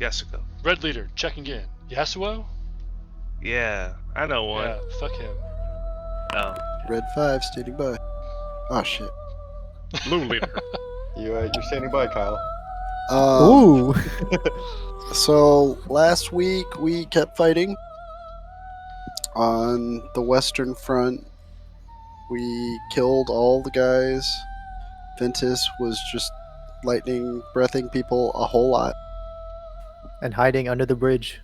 Yasuko. Red leader, checking in. Yasuo? Yeah, I know one. Yeah, fuck him. Oh. Red 5 standing by. Oh shit. Blue leader. You're standing by, Kyle. Ooh. So last week we kept fighting on the Western Front. We killed all the guys. Ventus was just lightning breathing people a whole lot. And hiding under the bridge.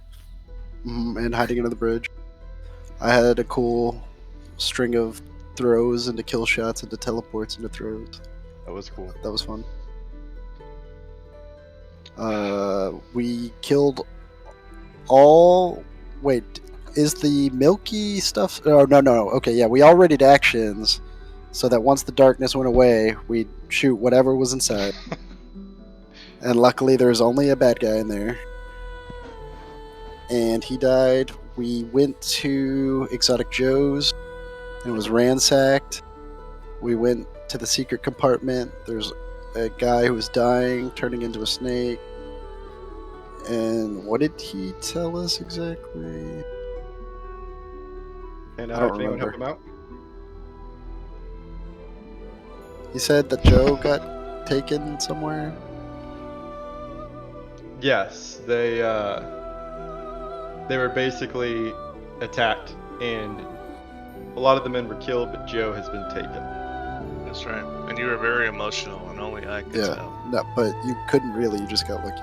And hiding under the bridge. I had a cool string of throws into kill shots into teleports into throws. That was cool. That was fun. We killed all. Wait, is the milky stuff? Oh no. Okay, yeah, we all readied actions, so that once the darkness went away, we'd shoot whatever was inside. And luckily, there was only a bad guy in there, and he died. We went to Exotic Joe's, and it was ransacked. We went to the secret compartment. There's a guy who was dying, turning into a snake. And what did he tell us exactly? And I don't if anyone remember. help him out? He said that Joe got taken somewhere. Yes, they were basically attacked, and a lot of the men were killed, but Joe has been taken. That's right. And you were very emotional, and only I could tell. No, but you couldn't really. You just got lucky.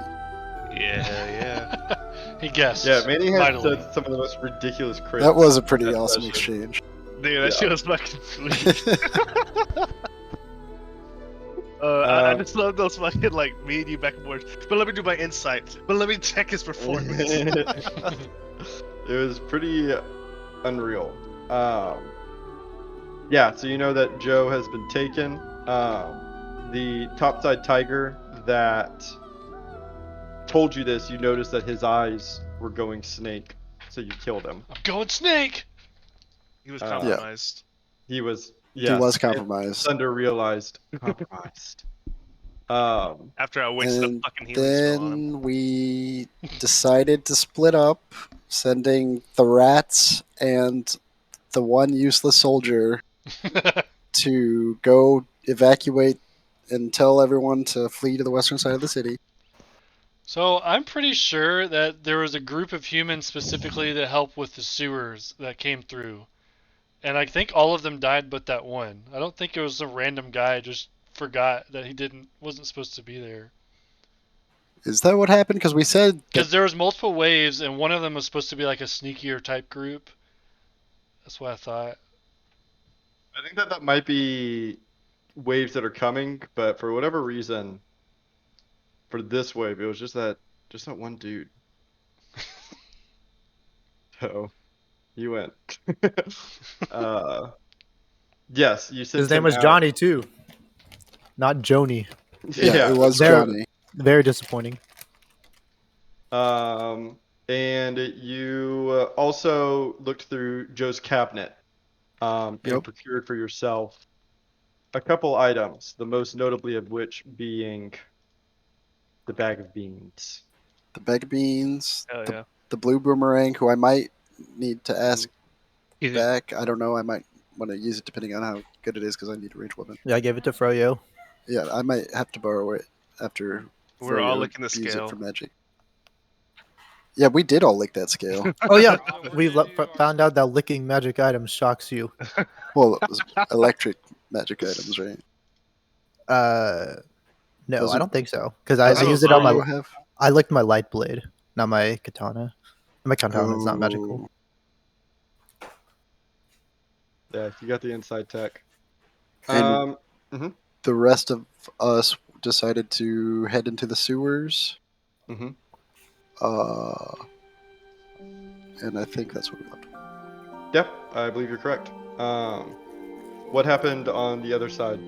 Yeah. He guessed. Yeah, Manny has mightily. said some of the most ridiculous crits. That was a pretty That's awesome shit. exchange. Dude, that shit was fucking sweet. I just love those fucking, like, me and you back and forth. But let me do my insight. But let me check his performance. It was pretty unreal. Yeah, so you know that Joe has been taken. The topside tiger that told you this, you noticed that his eyes were going snake, so you killed him. I'm going snake! He was compromised. He was, He was compromised. Thunder realized compromised. After I wasted a And fucking healing spell on him. then we decided to split up, sending the rats and the one useless soldier to go evacuate and tell everyone to flee to the western side of the city. So I'm pretty sure that there was a group of humans specifically that helped with the sewers that came through. And I think all of them died but that one. I don't think it was some random guy just forgot that he wasn't supposed to be there. Is that what happened? Because we said Because there was multiple waves and one of them was supposed to be like a sneakier type group. That's what I thought. I think that might be waves that are coming, but for whatever reason, for this wave, it was just that one dude. So, you went. Yes, you said His name was Johnny too, not Joni. yeah, it was There- Johnny. Very disappointing. And you also looked through Joe's cabinet and Yep. procured for yourself a couple items, the most notably of which being the bag of beans. The bag of beans, Hell yeah. the blue boomerang, who I might need to ask Mhm. back. I don't know. I might want to use it depending on how good it is because I need a range weapon. Yeah, I gave it to Froyo. Yeah, I might have to borrow it after. We're all Froyo licking the use scale. it for magic. Yeah, we did all lick that scale. Oh yeah, we found out that licking magic items shocks you. Well, it was electric magic items, right? No, Does I it- don't think so. Because I does used it on Froyo my. have? I licked my light blade, not my katana. My katana is not magical. Oh. Yeah, you got the inside tech. And the rest of us decided to head into the sewers. Mhm. And I think that's what we left. Yep, I believe you're correct. What happened on the other side?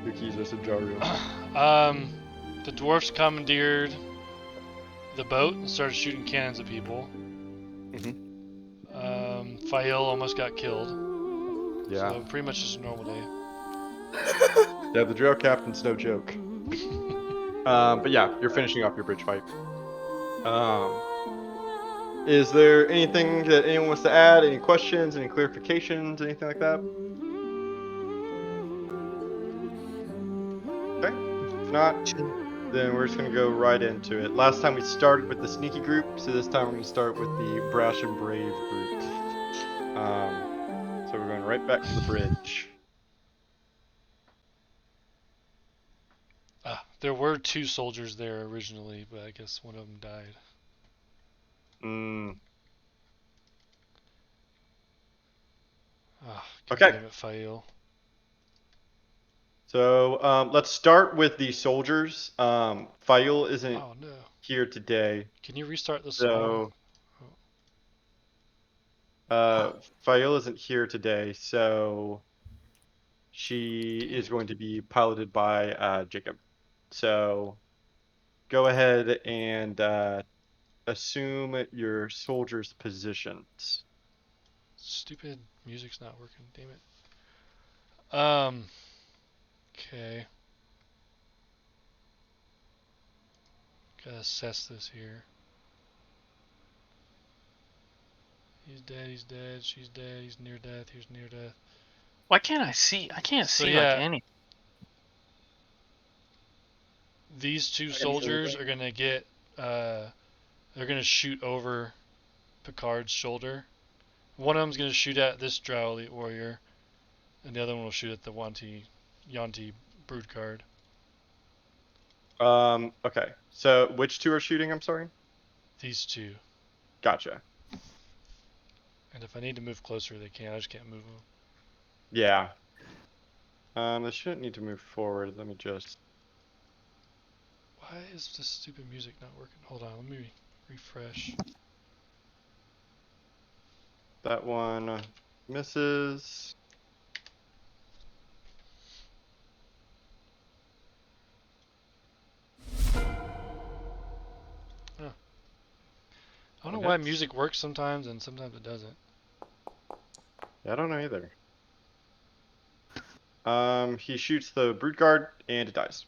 Yukizo Sajaru. The dwarfs commandeered the boat and started shooting cannons at people. Fael almost got killed. Yeah. So pretty much just a normal day. Yeah, the drill captain's no joke. But yeah, you're finishing off your bridge fight. Is there anything that anyone wants to add? Any questions? Any clarifications? Anything like that? Okay. If not, then we're just going to go right into it. Last time we started with the sneaky group, so this time we're going to start with the brash and brave group. So we're going right back to the bridge. There were 2 soldiers there originally, but I guess one of them died. God Okay. damn it, Fail. So let's start with the soldiers. Fail isn't Oh no. here today. Can you restart the song? So Fail isn't here today, so she is going to be piloted by Jacob. So go ahead and assume your soldiers' positions. Stupid music's not working, damn it. Okay. Gotta assess this here. He's dead, she's dead, he's near death, he's near death. Why can't I see? I can't So, see yeah. like any. These 2 soldiers are gonna get, they're gonna shoot over Picard's shoulder. One of them's gonna shoot at this Drow Elite Warrior, and the other one will shoot at the Yanti Brood Guard. Okay. So which 2 are shooting? I'm sorry. These 2. Gotcha. And if I need to move closer, they can. I just can't move them. Yeah. They shouldn't need to move forward. Let me just. Why is this stupid music not working? Hold on, let me refresh. That one misses. I don't know why music works sometimes and sometimes it doesn't. Yeah, I don't know either. He shoots the Brood Guard and it dies.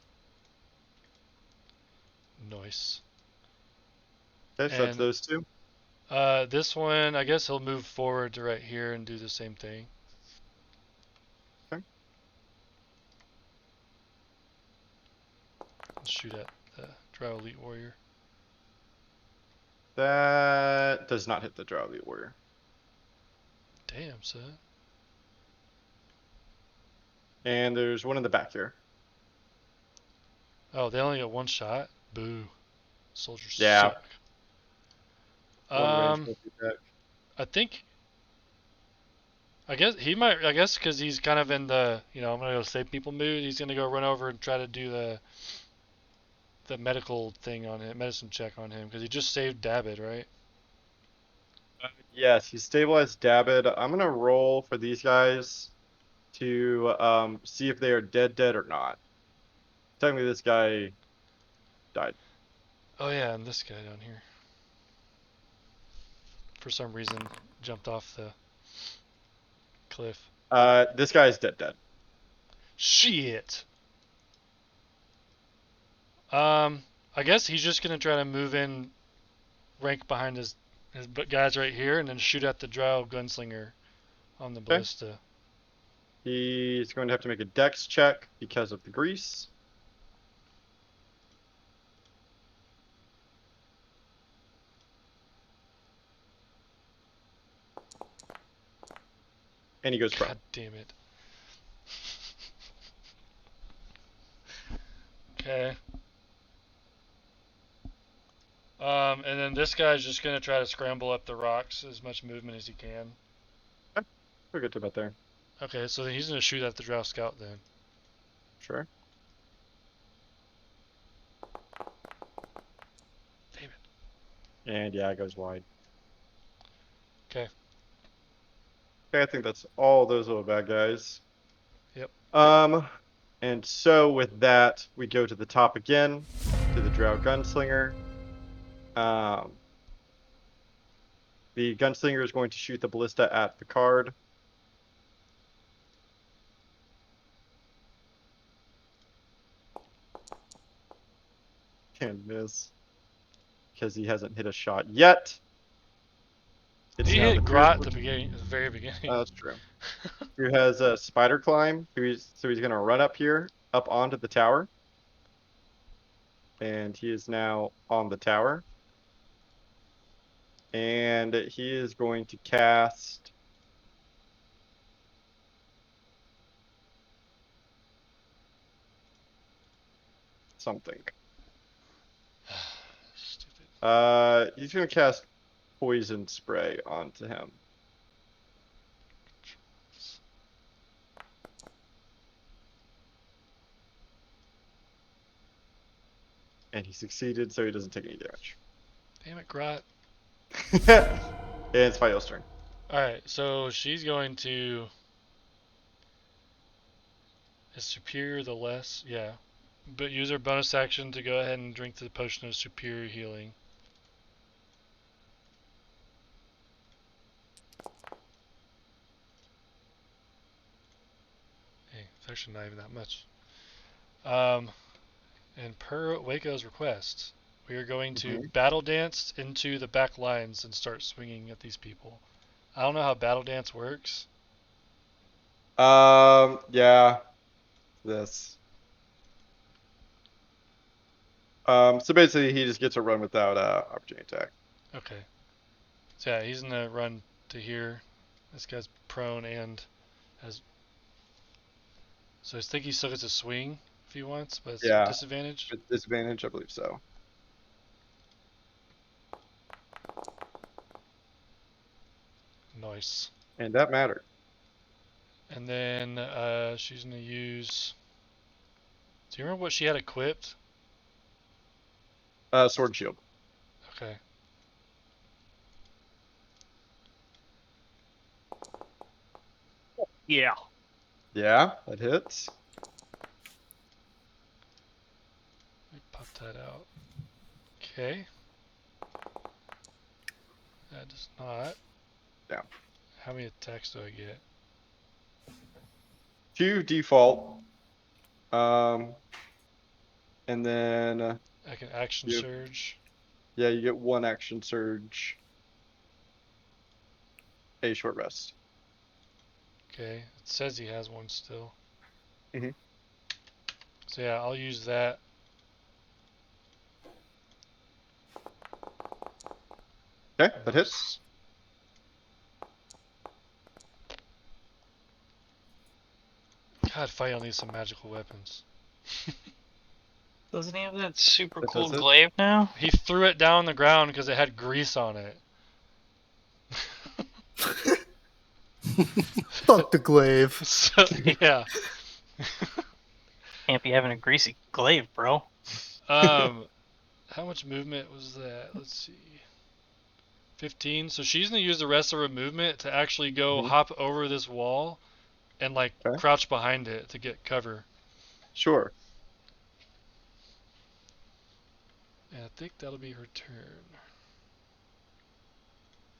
Nice. Okay, so that's those 2. This one, I guess he'll move forward to right here and do the same thing. Okay. Let's shoot at the Drow Elite Warrior. That does not hit the Drow Elite Warrior. Damn, son. And there's one in the back here. Oh, they only got 1 shot? Boo. Soldiers Yeah. suck. One range back. I think. I guess because he's kind of in the, I'm gonna go save people mood. He's gonna go run over and try to do the medical thing on him, medicine check on him, because he just saved Dabbit, right? Yes, he stabilized Dabbit. I'm gonna roll for these guys to see if they are dead or not. Technically, this guy died. Oh yeah, and this guy down here, for some reason, jumped off the cliff. This guy is dead. Shit. I guess he's just gonna try to move in, rank behind his guys right here, and then shoot at the Drow gunslinger on the ballista. He's going to have to make a dex check because of the grease. And he goes prone. God damn it. Okay. And then this guy's just gonna try to scramble up the rocks as much movement as he can. We'll get to about there. Okay, so then he's gonna shoot at the Drow scout then. Sure. Damn it. And yeah, it goes wide. Okay. Okay, I think that's all those little bad guys. Yep. And so with that, we go to the top again, to the Drow gunslinger. The gunslinger is going to shoot the ballista at Picard. Can miss. Because he hasn't hit a shot yet. It's He now hit the Grot at fearful. the very beginning. That's true. Who has a spider climb? So he's gonna run up here, up onto the tower. And he is now on the tower. And he is going to cast something. Stupid. He's gonna cast poison spray onto him. And he succeeded, so he doesn't take any damage. Damn it, Grot. And it's Fio's turn. Alright, so she's going to. Is superior the less? Yeah. But use her bonus action to go ahead and drink the potion of superior healing. Hey, it's actually not even that much. And per Waco's request, we are going to battle dance into the back lines and start swinging at these people. I don't know how battle dance works. Yeah. This. So basically he just gets a run without opportunity attack. Okay. So yeah, he's gonna run to here. This guy's prone and has. So I think he still gets a swing if he wants, but it's Yeah. disadvantage. With disadvantage, I believe so. Nice. And that mattered. And then she's gonna use. Do you remember what she had equipped? Sword and shield. Okay. Yeah. Yeah, that hits. Let me pop that out. Okay. That does not. Yeah. How many attacks do I get? 2 default. And then I can action you- surge. yeah, you get 1 action surge. A short rest. Okay. It says he has one still. Mhm. So yeah, I'll use that. Okay, that hits. God, Fire needs some magical weapons. Doesn't he have that super That cool does it. glaive now? He threw it down on the ground because it had grease on it. Fuck the glaive. So, yeah. Can't be having a greasy glaive, bro. How much movement was that? Let's see. 15. So she's gonna use the rest of her movement to actually go hop over this wall and like Okay. crouch behind it to get cover. Sure. And I think that'll be her turn.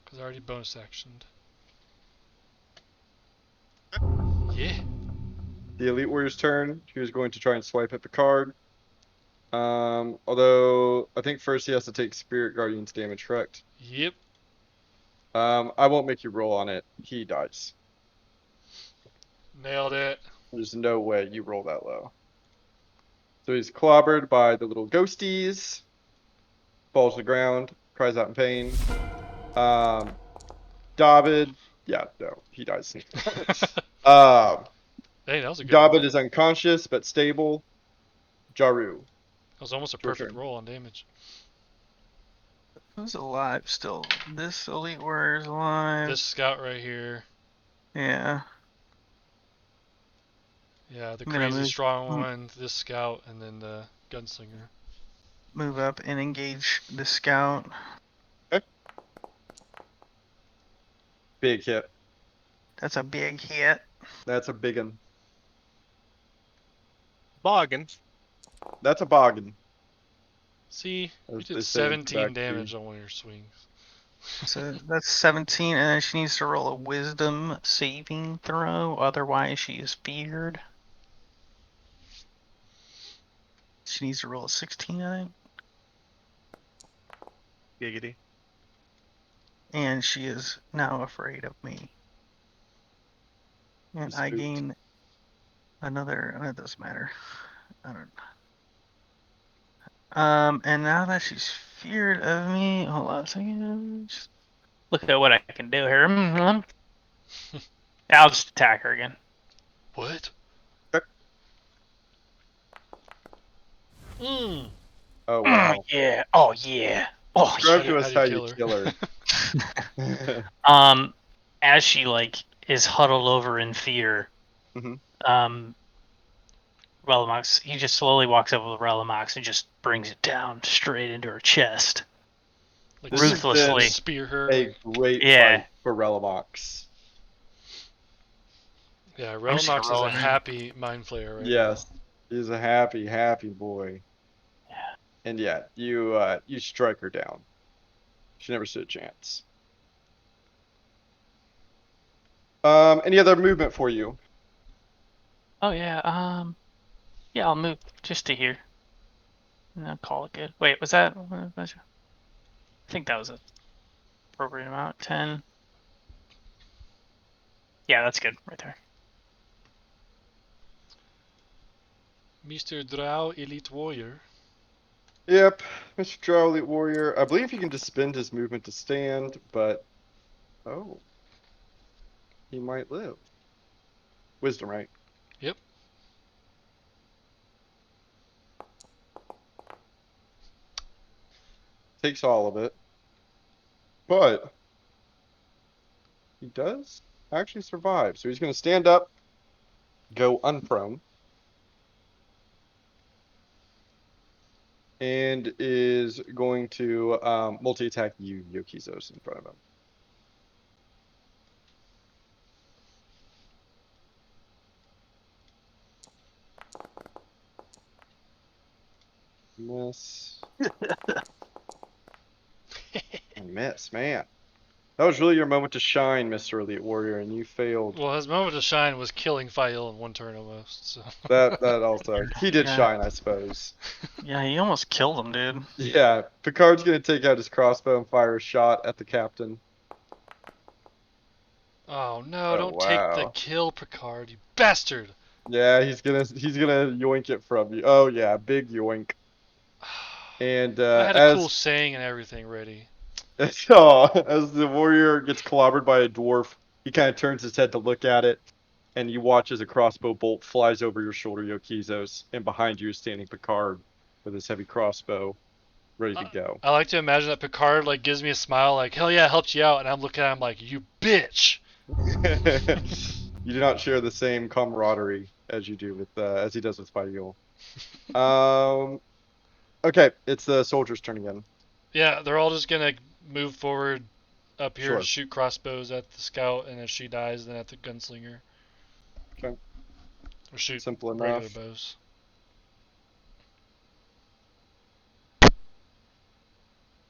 Because I already bonus actioned. Yeah. The Elite Warrior's turn. He was going to try and swipe at the card. Although I think first he has to take Spirit Guardian's damage, correct? Yep. I won't make you roll on it. He dies. Nailed it. There's no way you roll that low. So he's clobbered by the little ghosties. Falls to the ground. Cries out in pain. David. Yeah, no, he dies. Hey, that was a good David roll. is unconscious but stable. Jaru. That was almost a Your perfect turn. roll on damage. Who's alive still? This Elite Warrior's alive. This scout right here. Yeah. Yeah, the I'm gonna crazy move- strong one, this scout, and then the gunslinger. Move up and engage the scout. Big hit. That's a big hit. That's a big one. Boggin. That's a boggin. See, you As they did say 17 back damage on one of your swings. So that's 17, and then she needs to roll a wisdom saving throw, otherwise she is feared. She needs to roll a 16, I think. Giggity. And she is now afraid of me. And I Spooked. gain another. It doesn't matter. I don't. And now that she's feared of me, hold on a second. Just look at what I can do here. I'll just attack her again. What? Okay. Mm. Oh wow. Yeah. Oh yeah. Oh Describe yeah. to us how you her? kill her. As she like is huddled over in fear, Mhm. Relimax, he just slowly walks up with Relimax and just brings it down straight into her chest. Like This has been Ruthlessly. spear her. a Like, great Yeah. fight for Relamox. yeah, I'm just gonna Relmox is roll a again. happy mind flayer right Yes, he's a happy, happy boy. Yeah. And yeah, you strike her down. She never stood a chance. Any other movement for you? Oh yeah. Yeah, I'll move just to here. And I'll call it good. Wait, was that? I think that was a appropriate amount. 10. Yeah, that's good right there. now. Mr. Drow Elite Warrior. Yep, Mr. Drow Elite Warrior. I believe he can just spend his movement to stand, but oh, he might live. Wisdom, right? Yep. Takes all of it. But he does actually survive. So he's going to stand up, go unprone, and is going to multi-attack you, Yokizos, in front of him. Miss. And miss, man. That was really your moment to shine, Mr. Elite Warrior, and you failed. Well, his moment to shine was killing Fael in one turn almost. So. That also. He did Yeah. shine, I suppose. Yeah, he almost killed him, dude. Yeah, Picard's gonna take out his crossbow and fire a shot at the captain. Oh no! Oh Don't take the wow. kill, Picard, you bastard! Yeah, he's gonna yoink it from you. Oh yeah, big yoink. And I had a cool saying and everything ready. as the warrior gets clobbered by a dwarf, he kind of turns his head to look at it, and you watch as a crossbow bolt flies over your shoulder, Yokizos, and behind you is standing Picard with his heavy crossbow, ready to go. I like to imagine that Picard like gives me a smile, like hell yeah, I helped you out, and I'm looking at him like you bitch. You do not share the same camaraderie as you do with as he does with Fael. Okay, it's the soldier's turn again. Yeah, they're all just gonna move forward up here to Sure. shoot crossbows at the scout, and if she dies, then at the gunslinger. Okay. Or shoot Simple regular enough. bows.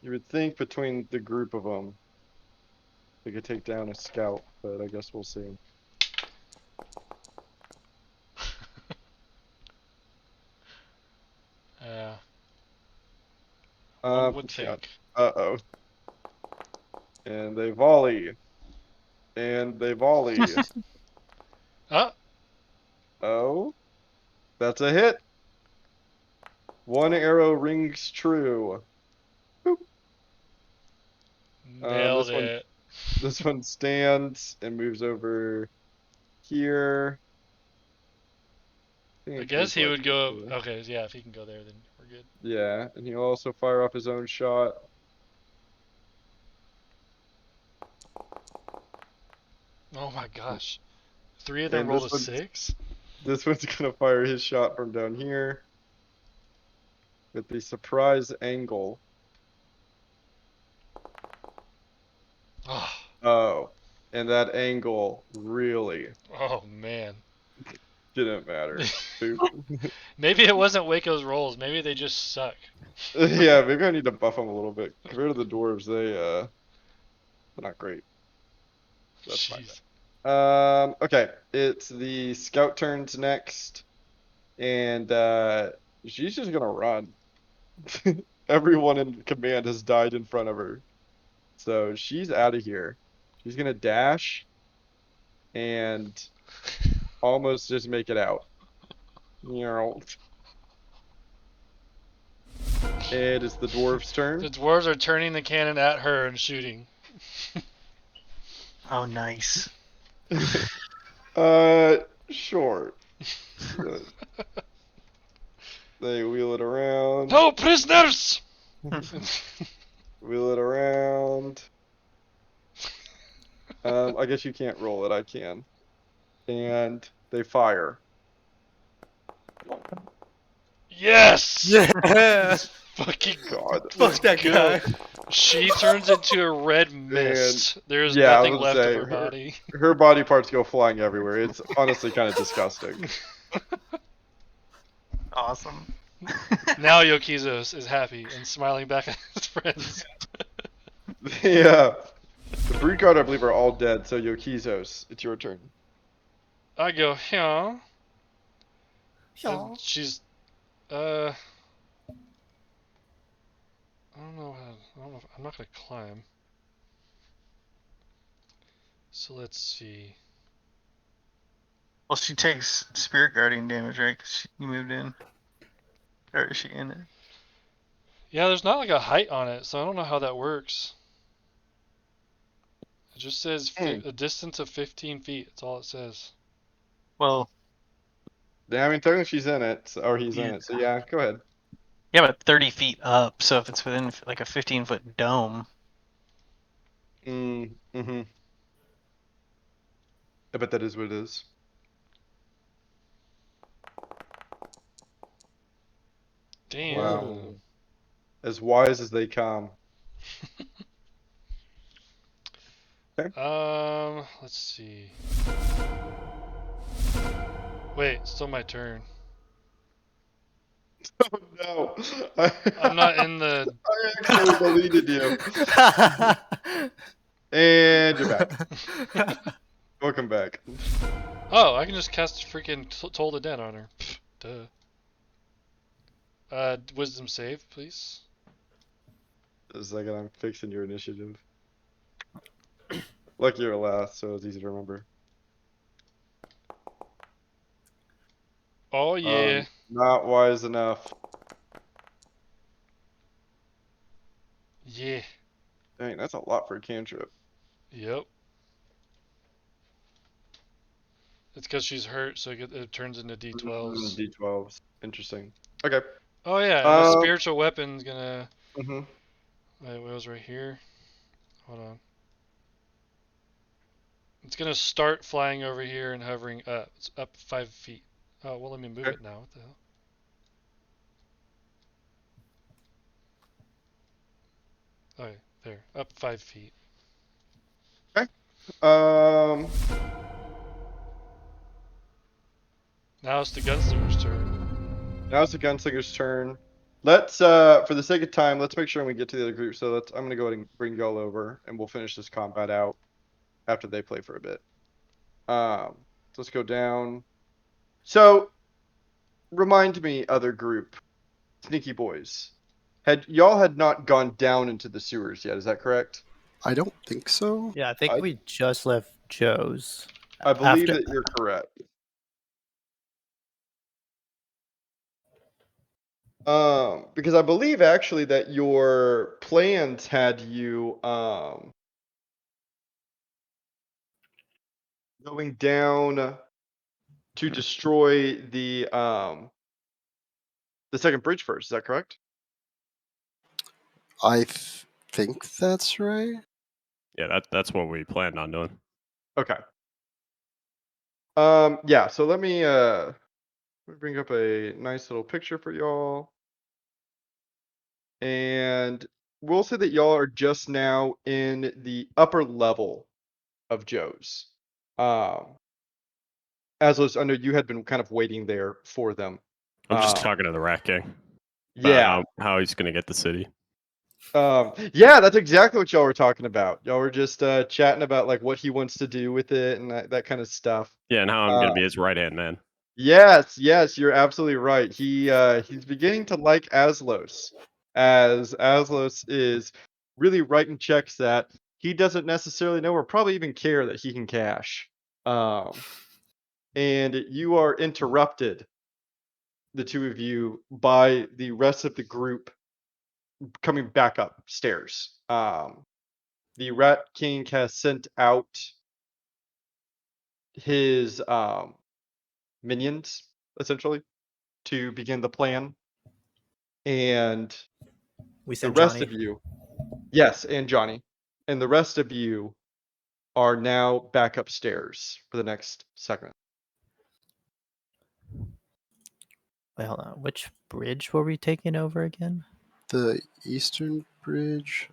You would think between the group of them, they could take down a scout, but I guess we'll see. Yeah. One would Yeah. think. Uh-oh. And they volley. And they volley. Ah, Oh, that's a hit. One arrow rings true. Boop. nailed it. This one stands and moves over here. I think guess he's he would likely go. to. Okay, yeah, if he can go there, then we're good. Yeah, and he'll also fire off his own shot. Oh my gosh. 3 of them And rolled a 6? this one's gonna fire his shot from down here with the surprise angle. Oh, Oh, and that angle really oh man. didn't matter. Boop. Maybe it wasn't Waco's rolls. Maybe they just suck. Yeah, maybe I need to buff them a little bit. Compared to the dwarves, they're not great. That's my Jeez. bad. Okay, it's the scout turns next, and she's just gonna run. Everyone in command has died in front of her. So she's out of here. She's gonna dash and almost just make it out. It is the dwarf's The turn. dwarves are turning the cannon at her and shooting. Oh, nice. Sure. They wheel it around. No prisoners! Wheel it around. I guess you can't roll it. I can. And they fire. Yes! Yeah. Let's fucking God. let's Fuck that go. guy. She turns into a red mist. There's yeah, I nothing was left gonna of say, her body. Her body parts go flying everywhere. It's honestly kind of disgusting. Awesome. Now Yokizos is happy and smiling back at his friends. Yeah. The brood guard, I believe, are all dead. So Yokizos, it's your turn. I go, yeah. Yeah. And she's, I don't know how. I don't know. I'm not gonna climb. So let's see. Well, she takes spirit guardian damage, right? 'Cause she moved in. Or is she in it? Yeah, there's not like a height on it, so I don't know how that works. It just says a distance of 15 feet. That's all it says. Well, Yeah, I mean, technically she's in it, or he's in Yeah. it. So yeah, go ahead. yeah, but 30 feet up. So if it's within like a 15-foot dome, Mm-hmm. I bet that is what it is. Damn. Wow. As wise as they come. Let's see. Wait, still my turn. Oh no. I'm not in the. I actually deleted you. And you're back. Welcome back. Oh, I can just cast freaking Toll the Dead on her. Pfft, duh. Wisdom save, please. A second, I'm fixing your initiative. Lucky you're last, so it's easy to remember. Oh yeah. Not wise enough. Yeah. Dang, that's a lot for a cantrip. Yep. It's because she's hurt, so it turns into D12s. D12s. Interesting. Okay. Oh yeah, and the spiritual weapon's gonna. Mhm. Wait, it was right here. Hold on. It's gonna start flying over here and hovering up. It's up 5 feet. Oh well, let me move Okay. it now. What the hell? Okay, there, up 5 feet. Um. Now it's the gunslinger's turn. Now it's the gunslinger's turn. Let's, for the sake of time, let's make sure we get to the other group. So I'm gonna go ahead and bring y'all over, and we'll finish this combat out after they play for a bit. So let's go down. So, remind me, other group, sneaky boys, y'all had not gone down into the sewers yet? Is that correct? I don't think so. Yeah, I think we just left Joe's. I believe After- that you're correct. Because I believe actually that your plans had you going down to destroy the second bridge first. Is that correct? I think that's right. Yeah, that's what we planned on doing. Okay. Yeah. So let me bring up a nice little picture for y'all, and we'll say that y'all are just now in the upper level of Joe's. Aslos, I know you had been kind of waiting there for them. I'm just talking to the Rat King. Yeah. How he's gonna get the city. Yeah, that's exactly what y'all were talking about. Y'all were just chatting about like what he wants to do with it and that kind of stuff. Yeah, and how I'm gonna be his right hand man. Yes, you're absolutely right. He's beginning to like Aslos. as Aslos is really writing checks that he doesn't necessarily know or probably even care that he can cash. And you are interrupted, the two of you, by the rest of the group coming back upstairs. The Rat King has sent out his minions, essentially, to begin the plan. And We the sent rest Johnny. of you, yes, and Johnny, and the rest of you are now back upstairs for the next segment. Wait, hold on. Which bridge were we taking over again? The Eastern Bridge.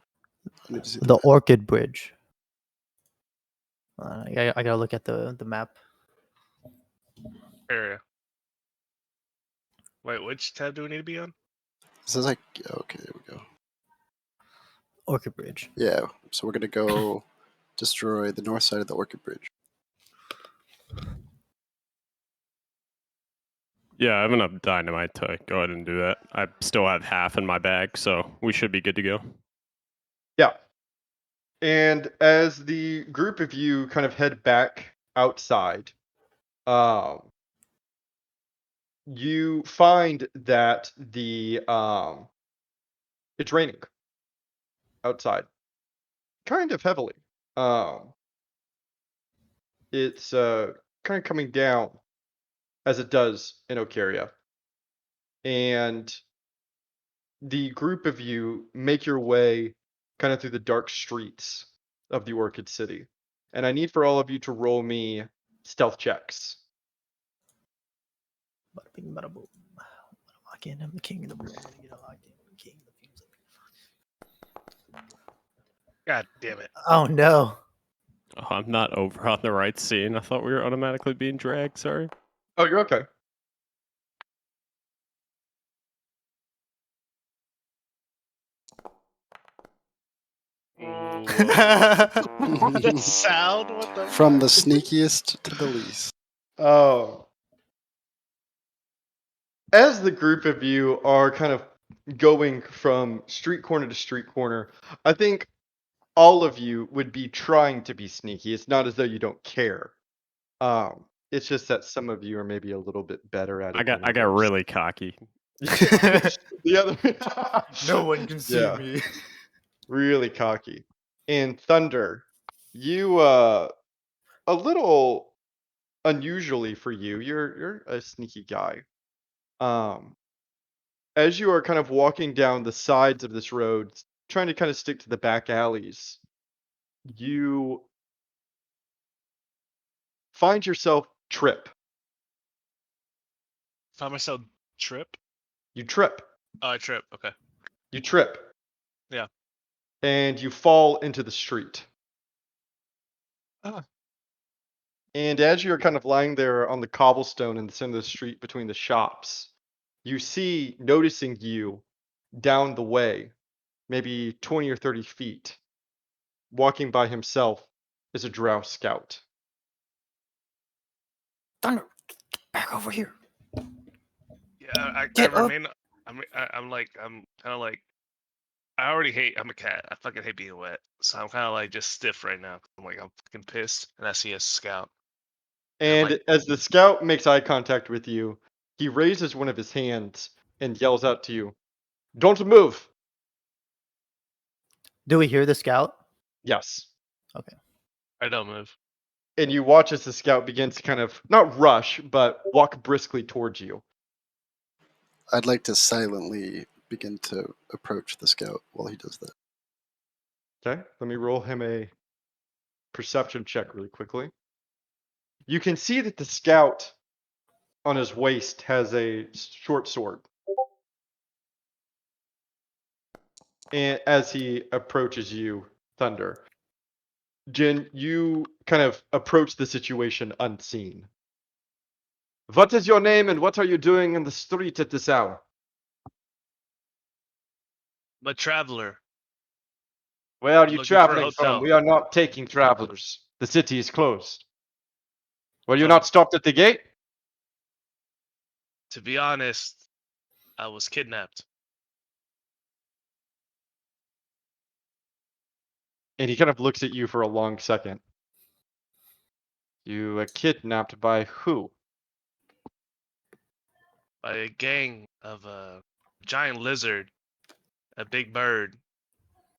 I need to see The map. Orchid Bridge. I gotta look at the map. Area. Wait, which tab do we need to be on? This is like okay, there we go. Orchid Bridge. Yeah, so we're gonna go destroy the north side of the Orchid Bridge. Yeah, I have enough dynamite to go ahead and do that. I still have half in my bag, so we should be good to go. Yeah. And as the group of you kind of head back outside, you find that it's raining outside, kind of heavily. It's kind of coming down as it does in Ocaria. And the group of you make your way kind of through the dark streets of the Orchid City. And I need for all of you to roll me stealth checks. Bada bing, bada boom. Lock in. I'm the king of the world. I'm gonna get locked in. I'm the king of the fumes. God damn it. Oh no. Oh, I'm not over on the right scene. I thought we were automatically being dragged. Sorry. Oh, you're okay. That sound? What the From the fuck? sneakiest to the least. Oh. As the group of you are kind of going from street corner to street corner, I think all of you would be trying to be sneaky. It's not as though you don't care. It's just that some of you are maybe a little bit better at it. I got really cocky. The other No one can see Yeah. me. Really cocky. And Thunder, you a little unusually for you, you're a sneaky guy. As you are kind of walking down the sides of this road, trying to kind of stick to the back alleys, you find yourself trip. Found myself trip. You trip. Oh, I trip. Okay. You trip. Yeah. And you fall into the street. Ah. And as you're kind of lying there on the cobblestone in the center of the street between the shops, you see, noticing you down the way, maybe 20 or 30 feet, walking by himself, is a drow scout. Thunder, get back over here. Yeah, I Get up. remain. I'm kind of like. I already hate. I'm a cat. I fucking hate being wet. So I'm kind of like just stiff right now. I'm fucking pissed, and I see a scout. And I'm And as the scout makes eye contact with you, he raises one of his hands and yells out to you, "Don't move!" Do we hear the scout? Yes. I don't move. And you watch as the scout begins to kind of, not rush, but walk briskly towards you. I'd like to silently begin to approach the scout while he does that. Okay, let me roll him a perception check really quickly. You can see that the scout on his waist has a short sword. And as he approaches you, Thunder, Jin, you kind of approach the situation unseen. What is your name and what are you doing in the street at this hour? I'm a traveler. Where are you Looking for a traveling from? hotel. We are not taking travelers. The city is closed. Were you Um, not stopped at the gate? To be honest, I was kidnapped. And he kind of looks at you for a long second. You were kidnapped by who? By a gang of a giant lizard, a big bird,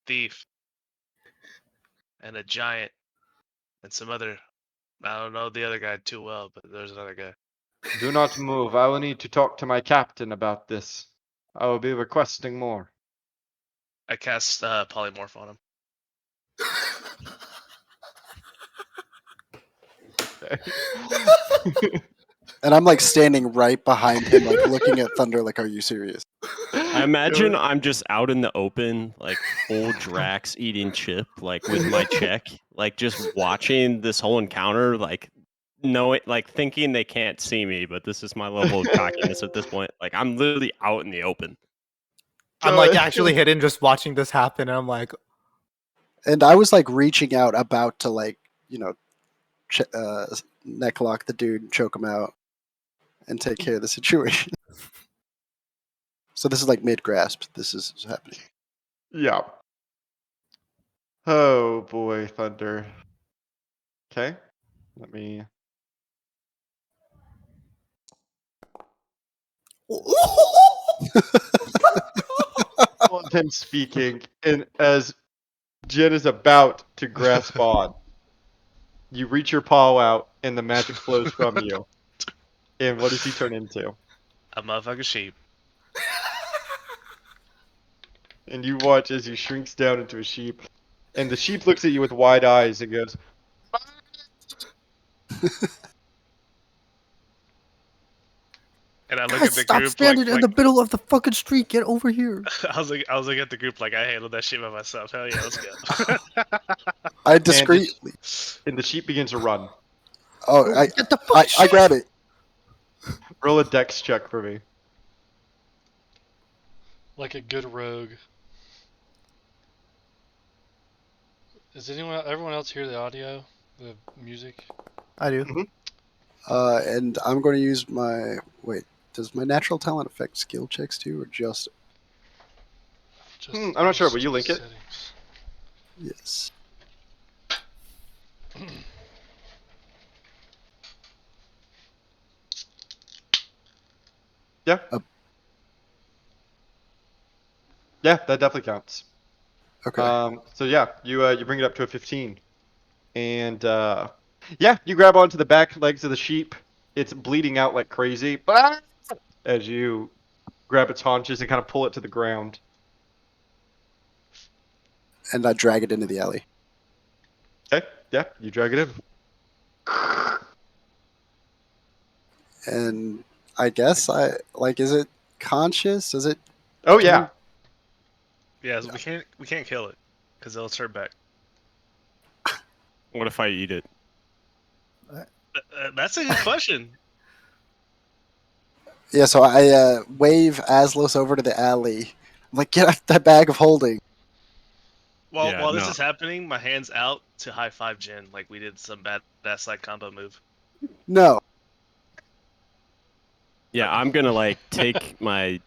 thief, and a giant, and some other. I don't know the other guy too well, but there's another guy. Do not move. I will need to talk to my captain about this. I will be requesting more. I cast polymorph on him. And I'm like standing right behind him, like looking at Thunder, like, are you serious? I imagine I'm just out in the open, like full Drax eating chip, like with my check, like just watching this whole encounter, like thinking they can't see me, but this is my level of cockiness at this point. Like I'm literally out in the open. I'm like actually hidden, just watching this happen, and I'm like, And I was like reaching out, about to like, neck lock the dude, choke him out, and take care of the situation. So this is like mid grasp. This is happening. Yeah. Oh boy, Thunder. Okay. Let me. On him speaking, and as Jen is about to grasp on, you reach your paw out, and the magic flows from you. And what does he turn into? A motherfucking sheep. And you watch as he shrinks down into a sheep, and the sheep looks at you with wide eyes and goes, And I look guys, at the stop group standing like, in the middle of the fucking street. Get over here. I was like at the group like I handled that shit by myself. Hell yeah, let's go. I discreetly. and the sheep begins to run. Oh, Get the fuck I grab it. Roll a dex check for me. Like a good rogue. Does everyone else hear the audio, the music? I do. And I'm going to use my. Wait, does my natural talent affect skill checks too, or just? Just I'm not sure. Will you link it? settings. Yes. Yeah. Yeah, that definitely counts. Okay. So yeah, you bring it up to a 15, and yeah, you grab onto the back legs of the sheep. It's bleeding out like crazy, as you grab its haunches and kind of pull it to the ground. And I drag it into the alley. Okay, yeah, you drag it in. And I guess is it conscious? Is it? Oh yeah. Yeah, so we can't kill it because it'll turn back. What if I eat it? That's a good question. Yeah. So I wave Aslos over to the alley. I'm like, get out that bag of holding. Well, Yeah, while this no. is happening, my hand's out to high five Jen, like we did some badass like combo move. No. Yeah, I'm gonna like take my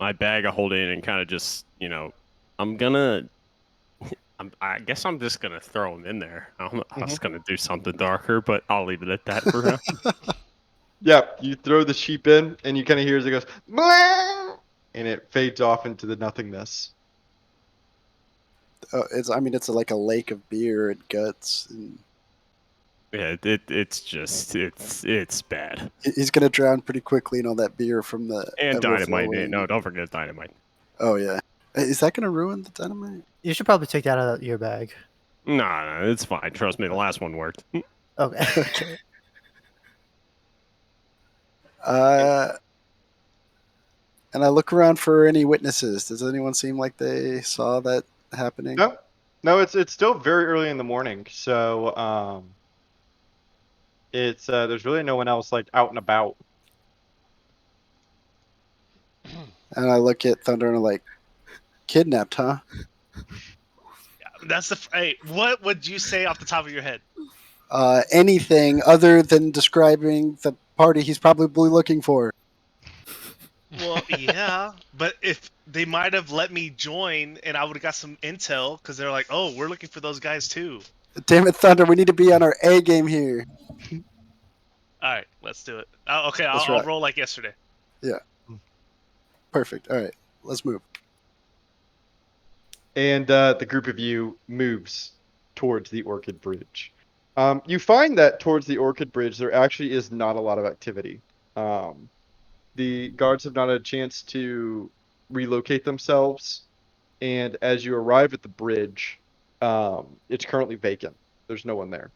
my bag of holding and kind of just I guess I'm just gonna throw them in there. I was gonna do something darker, but I'll leave it at that for now. Yeah, you throw the sheep in, and you kind of hear as it goes, "Meow," and it fades off into the nothingness. It's like a lake of beer and guts. And Yeah, it's bad. he's gonna drown pretty quickly in all that beer from the And dynamite. overflowing. No, don't forget dynamite. Oh yeah. Is that gonna ruin the dynamite? You should probably take that out of your bag. No, it's fine. Trust me, the last one worked. Okay. And I look around for any witnesses. Does anyone seem like they saw that happening? No, it's still very early in the morning, so it's there's really no one else like out and about. And I look at Thunder and I'm like, kidnapped, huh? That's hey, what would you say off the top of your head? Anything other than describing the party he's probably looking for. Well, yeah, but if they might have let me join, and I would have got some intel because they're like, "Oh, we're looking for those guys too." Damn it, Thunder! We need to be on our A game here. All right, let's do it. Okay, Let's I'll rock. roll like yesterday. Perfect. All right, let's move. And the group of you moves towards the Orchid Bridge. You find that towards the Orchid Bridge, there actually is not a lot of activity. The guards have not had a chance to relocate themselves, and as you arrive at the bridge, it's currently vacant. There's no one there.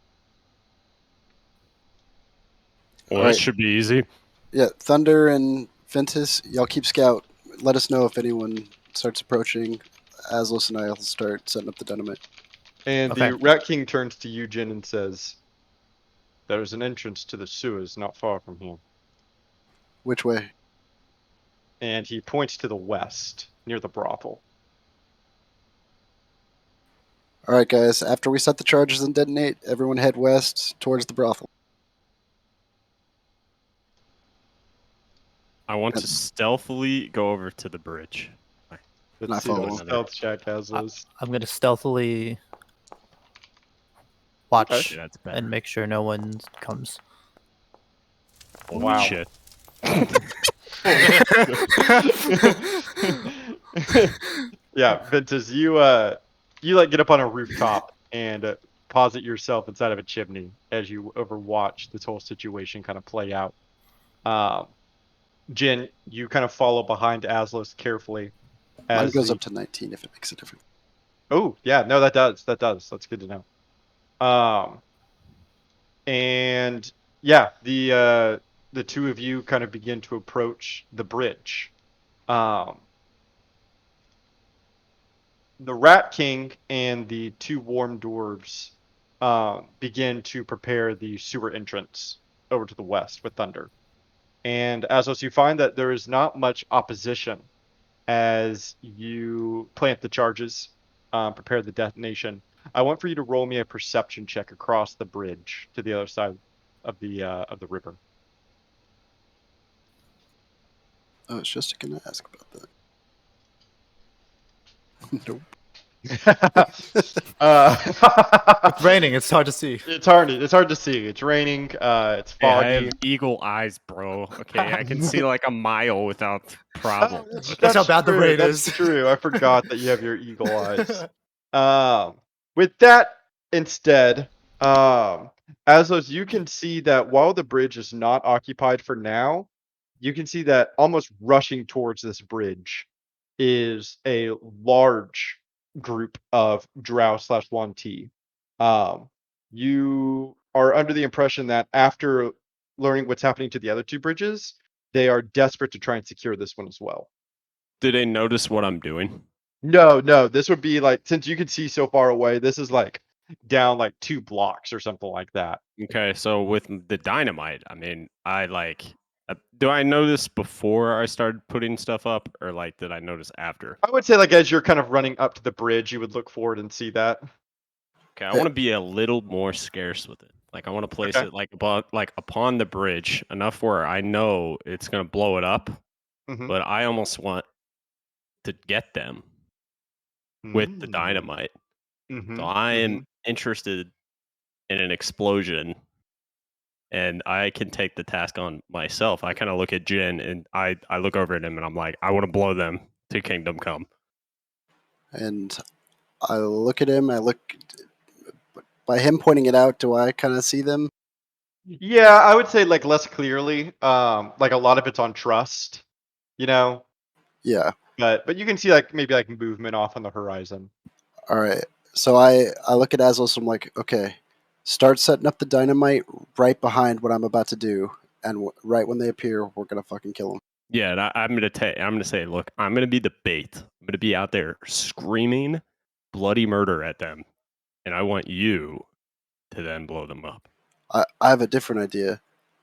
Well, All that right. should be easy. Yeah, Thunder and Ventus, y'all keep scout. Let us know if anyone starts approaching. Aslos and I'll start setting up the dynamite. And Okay. the Rat King turns to you, Jin, and says, "There is an entrance to the sewers not far from here." Which way? And he points to the west, near the brothel. All right, guys. After we set the charges and detonate, everyone head west towards the brothel. I want to stealthily go over to the bridge. And I Let's see follow what him. stealth check has those. I'm gonna stealthily watch Okay. That's better. and make sure no one comes. Holy Wow. shit. Yeah, Ventus, you like get up on a rooftop and posit yourself inside of a chimney as you overwatch this whole situation kind of play out. Jin, you kind of follow behind Aslos carefully. Mine As goes the... up to 19 if it makes a difference. Oh, yeah, no, that does. That's good to know. And yeah, the two of you kind of begin to approach the bridge. The Rat King and the two warm dwarves begin to prepare the sewer entrance over to the west with Thunder. And Aslos, you find that there is not much opposition as you plant the charges, prepare the detonation. I want for you to roll me a perception check across the bridge to the other side of the river. I was just going to ask about that. Nope. It's raining. It's hard to see. It's hard to see. It's raining. It's Yeah, I foggy. have eagle eyes, bro. Okay, I can see like a mile without problem. That's how bad the true. rain That's is. true. I forgot that you have your eagle eyes. With that instead, Aslos, you can see that while the bridge is not occupied for now, you can see that almost rushing towards this bridge is a large group of drow / Yuan-Ti. You are under the impression that after learning what's happening to the other two bridges, they are desperate to try and secure this one as well. Did they notice what I'm doing? No, this would be like, since you can see so far away, this is like down like 2 blocks or something like that. Okay, so with the dynamite, I mean, do I notice before I started putting stuff up, or like did I notice after? I would say like as you're kind of running up to the bridge, you would look forward and see that. Okay, I want to be a little more scarce with it. Like I want to place Okay. it like upon the bridge, enough where I know it's gonna blow it up, Mhm. but I almost want to get them with the dynamite. So I am interested in an explosion, and I can take the task on myself. I kind of look at Jin, and I look over at him, and I'm like, I want to blow them to Kingdom Come. And I look at him. By him pointing it out, do I kind of see them? Yeah, I would say like less clearly. Like a lot of it's on trust, you know. Yeah. But you can see like maybe like movement off on the horizon. All right. So I look at Aslos. I'm like, okay, start setting up the dynamite right behind what I'm about to do, and right when they appear, we're gonna fucking kill them. Yeah, and I'm gonna say, look, I'm gonna be the bait. I'm gonna be out there screaming bloody murder at them, and I want you to then blow them up. I have a different idea.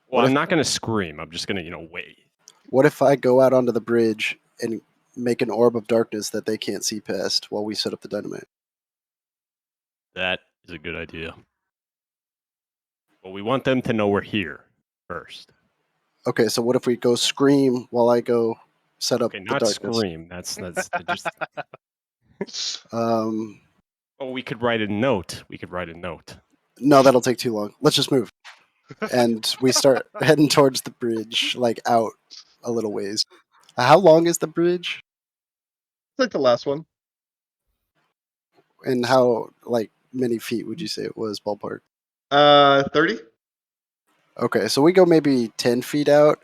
Well, I'm not gonna scream. I'm just gonna, wait. What if I go out onto the bridge and make an orb of darkness that they can't see past while we set up the dynamite? That is a good idea. But we want them to know we're here first. Okay, so what if we go scream while I go set up Okay, the not darkness. scream. That's just. Um, Oh, we could write a note. We could write a note. no, that'll take too long. Let's just move. And we start heading towards the bridge, like out a little ways. How long is the bridge? It's like the last one. And how like many feet would you say it was ballpark? 30. Okay, so we go maybe 10 feet out,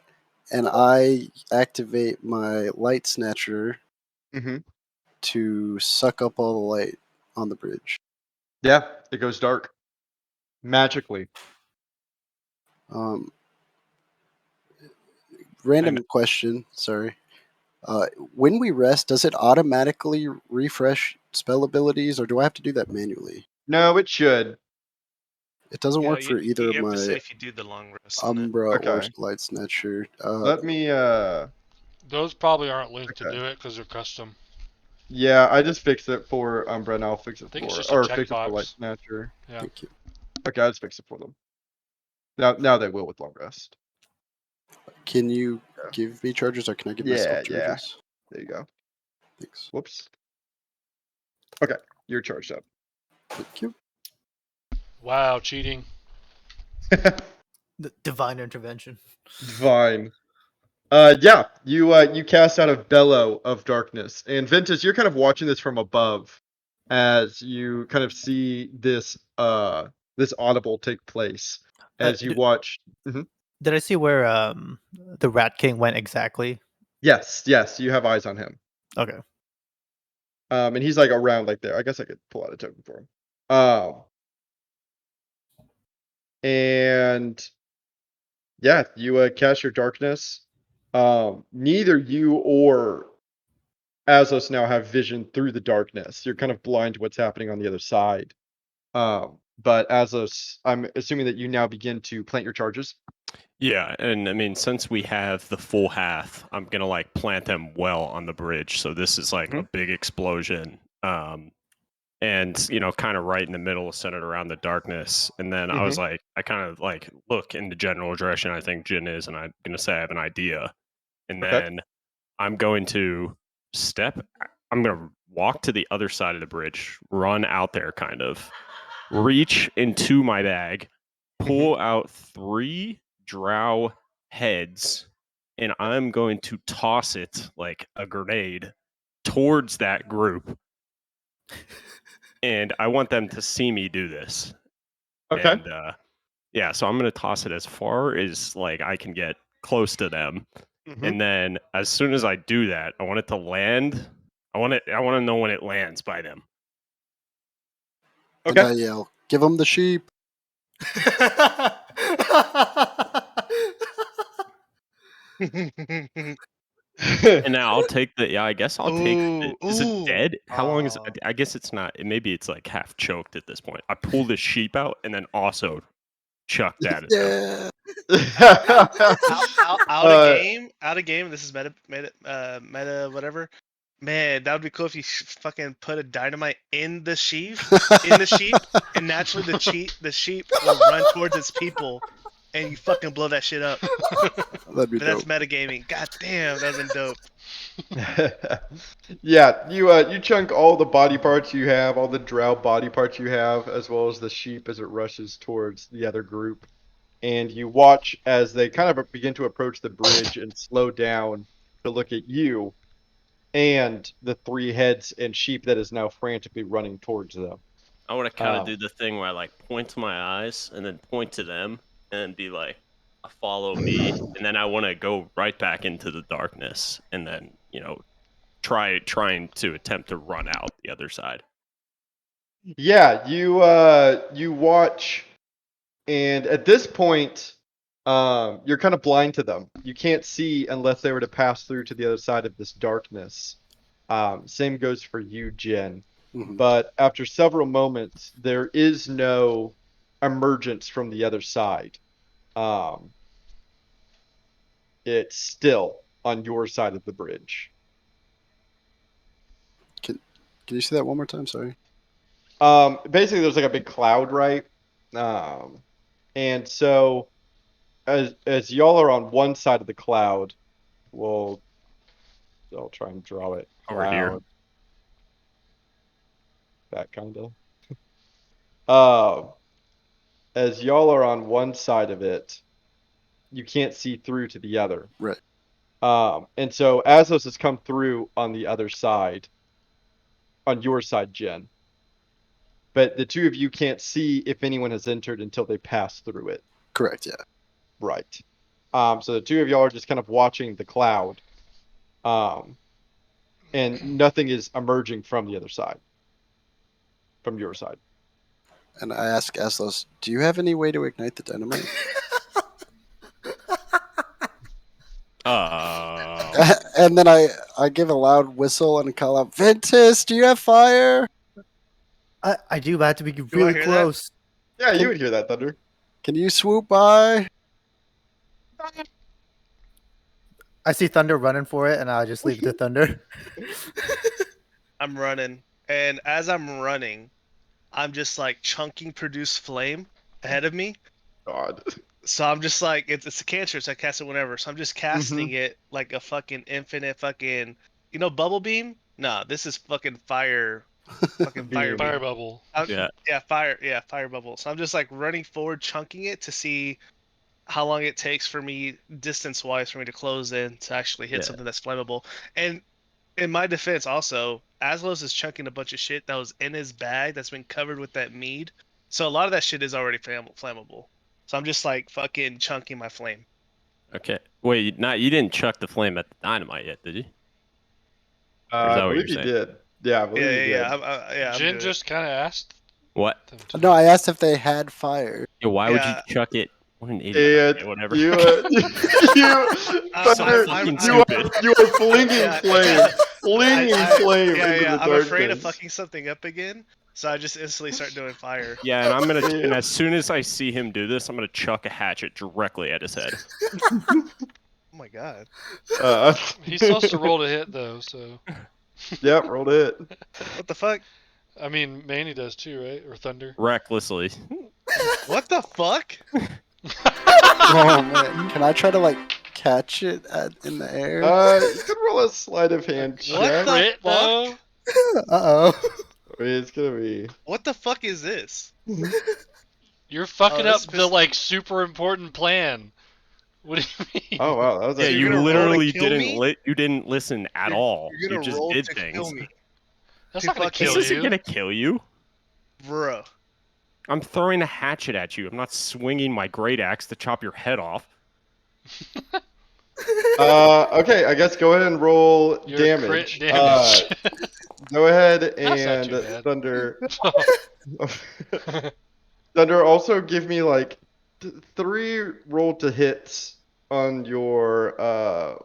and I activate my light snatcher Mm-hmm. to suck up all the light on the bridge. Yeah, it goes dark magically. Um, random question, sorry. When we rest, does it automatically refresh spell abilities, or do I have to do that manually? No, it should. It doesn't Yeah, work for either you have to say my if you do the long rest on it. Umbra or Okay. light snatcher. Let me. Those probably aren't linked to Okay. do it because they're custom. Yeah, I just fixed it for Umbra, and I'll fix it I think it's for just a fix it for Light checkbox. Snatcher. Yeah. Thank you. Okay, I'll just fix it for them. Now they will with long rest. Can you Yeah. give me charges, or can I give Yeah, myself yeah. charges? There you go. Thanks. Whoops. Okay, you're charged up. Thank you. Wow, cheating. The divine intervention. Fine. Yeah, you cast out a bellow of darkness, and Ventus, you're kind of watching this from above, as you kind of see this audible take place as you watch. Mhm. Did I see where the Rat King went exactly? Yes, you have eyes on him. Okay. And he's like around like there. I guess I could pull out a token for him. And yeah, you cast your darkness. Neither you or Azos now have vision through the darkness. You're kind of blind to what's happening on the other side. But Azos, I'm assuming that you now begin to plant your charges. Yeah, and I mean, since we have the full half, I'm gonna like plant them well on the bridge. So this is like a Mhm. big explosion, and kind of right in the middle, centered around the darkness. And then I was like, I kind of like look in the general direction I think Jin is, and I'm gonna say I have an idea. And Okay. then I'm going to I'm gonna walk to the other side of the bridge, run out there, kind of reach into my bag, pull out 3 drow heads, and I'm going to toss it like a grenade towards that group. And I want them to see me do this. Okay. And yeah, so I'm going to toss it as far as like I can get close to them. And then as soon as I do that, I want it to land. I want to know when it lands by them. And Okay. I yell, "Give him the sheep!" And now I'll take the I guess I'll take the is it Ooh. dead? How long is it? I guess it's not. Maybe it's like half choked at this point. I pull the sheep out and then also chuck that at them. Yeah. Out of game. This is meta, whatever. Man, that would be cool if you fucking put a dynamite in the sheep, and naturally the sheep will run towards its people, and you fucking blow that shit up. That'd be But that's dope. metagaming. God damn, that would've been dope. Yeah, you chunk all the body parts you have, all the drow body parts you have, as well as the sheep as it rushes towards the other group. And you watch as they kind of begin to approach the bridge and slow down to look at you and the 3 heads and sheep that is now frantically running towards them. I want to kind of do the thing where I like point to my eyes and then point to them and be like, follow me. And then I want to go right back into the darkness and then, trying to attempt to run out the other side. Yeah, you watch, and at this point, you're kind of blind to them. You can't see unless they were to pass through to the other side of this darkness. Same goes for you, Jen. Mhm. But after several moments, there is no emergence from the other side. It's still on your side of the bridge. Can you say that one more time? Sorry. Basically, there's like a big cloud, right? And so as y'all are on one side of the cloud, well, I'll try and draw it. Over here. Cloud. That kind of. As y'all are on one side of it, you can't see through to the other. Right. And so Aslos has come through on the other side, on your side, Jen. But the two of you can't see if anyone has entered until they pass through it. Correct. Yeah. Right. So the two of y'all are just kind of watching the cloud. And nothing is emerging from the other side. From your side. And I ask Aslos, "Do you have any way to ignite the dynamite?" And then I give a loud whistle and call out, "Ventus, do you have fire?" I do, but I have to be I really hear that? close. Yeah, you would hear that, Thunder. Can you swoop by? I see Thunder running for it, and I'll just leave it to Thunder. I'm running, and as I'm running, I'm just like chunking produce flame ahead of me. God. So I'm just like it's a cantrip, so I cast it whenever. So I'm just casting it like a fucking infinite fucking bubble beam. Nah, this is fucking fire, fucking fire Beam. Fire beam. bubble. Yeah, fire bubble. So I'm just like running forward, chunking it to see how long it takes for me distance wise for me to close in to actually hit Yeah. something that's flammable. And in my defense, also, Aslos is chunking a bunch of shit that was in his bag that's been covered with that mead. So a lot of that shit is already flammable. So I'm just like fucking chunking my flame. Okay. Wait, you didn't chuck the flame at the dynamite yet, did you? Or is I that what believe you're he saying? did. Yeah, I believe he did. I'm Jen doing just kind of asked What? them to. No, I asked if they had fire. Yeah, why would you Yeah. chuck it? What an idiot. And Okay, whatever. you, So Thunder, fucking you stupid. you are flinging flame, flame Yeah, into the I'm afraid of darkness. fucking something up again, so I just instantly start doing fire. Yeah, and I'm gonna Yeah. and as soon as I see him do this, I'm gonna chuck a hatchet directly at his head. Oh my god. He's supposed to roll to hit though, so. Yep, rolled it. What the fuck? I mean, Manny does too, right? Or Thunder. Recklessly. What the fuck? Oh man, can I try to catch it in the air? You could roll a sleight of hand What check. the Crit, fuck? though? Uh-oh. I mean, it's gonna be. What the fuck is this? You're fucking up this the super important plan. What do you mean? Oh wow, that was Yeah, actually you're you gonna roll to literally kill didn't me? you didn't listen at all. You're You gonna just roll did to things. kill me, That's to not gonna fucking- kill This isn't you. gonna kill you. bro. I'm throwing a hatchet at you. I'm not swinging my great axe to chop your head off. Okay, I guess go ahead and roll Your damage. crit damage. Go ahead That's not and too bad. Thunder. Thunder, also give me 3 roll to hits on your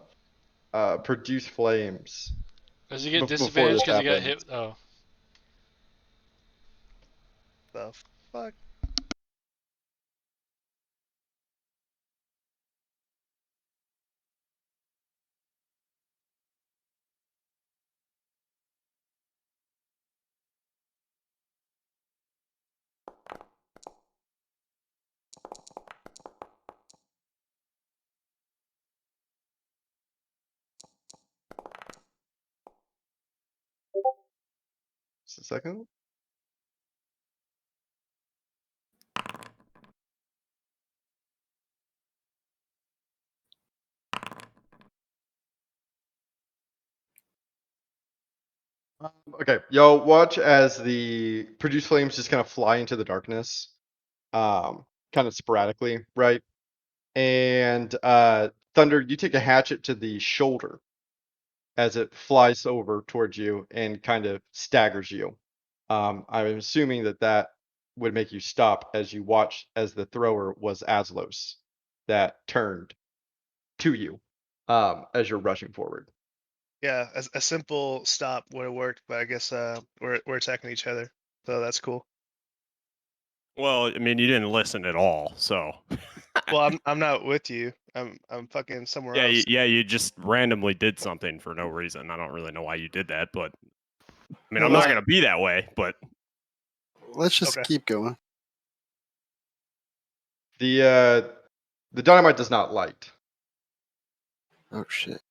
produce flames. Does he get Before disadvantage this because he got happens. hit? Oh. The fuck? Just a second. Okay, y'all watch as the produce flames just kind of fly into the darkness, kind of sporadically, right? And Thunder, you take a hatchet to the shoulder as it flies over towards you and kind of staggers you. I'm assuming that would make you stop as you watch as the thrower was Aslos that turned to you as you're rushing forward. Yeah, a simple stop would have worked, but I guess we're attacking each other, so that's cool. Well, I mean, you didn't listen at all, so. Well, I'm not with you. I'm fucking somewhere Yeah, else. you just randomly did something for no reason. I don't really know why you did that, but I mean, I'm Well, not gonna be that way, but Let's just Okay. keep going. The dynamite does not light. Oh shit.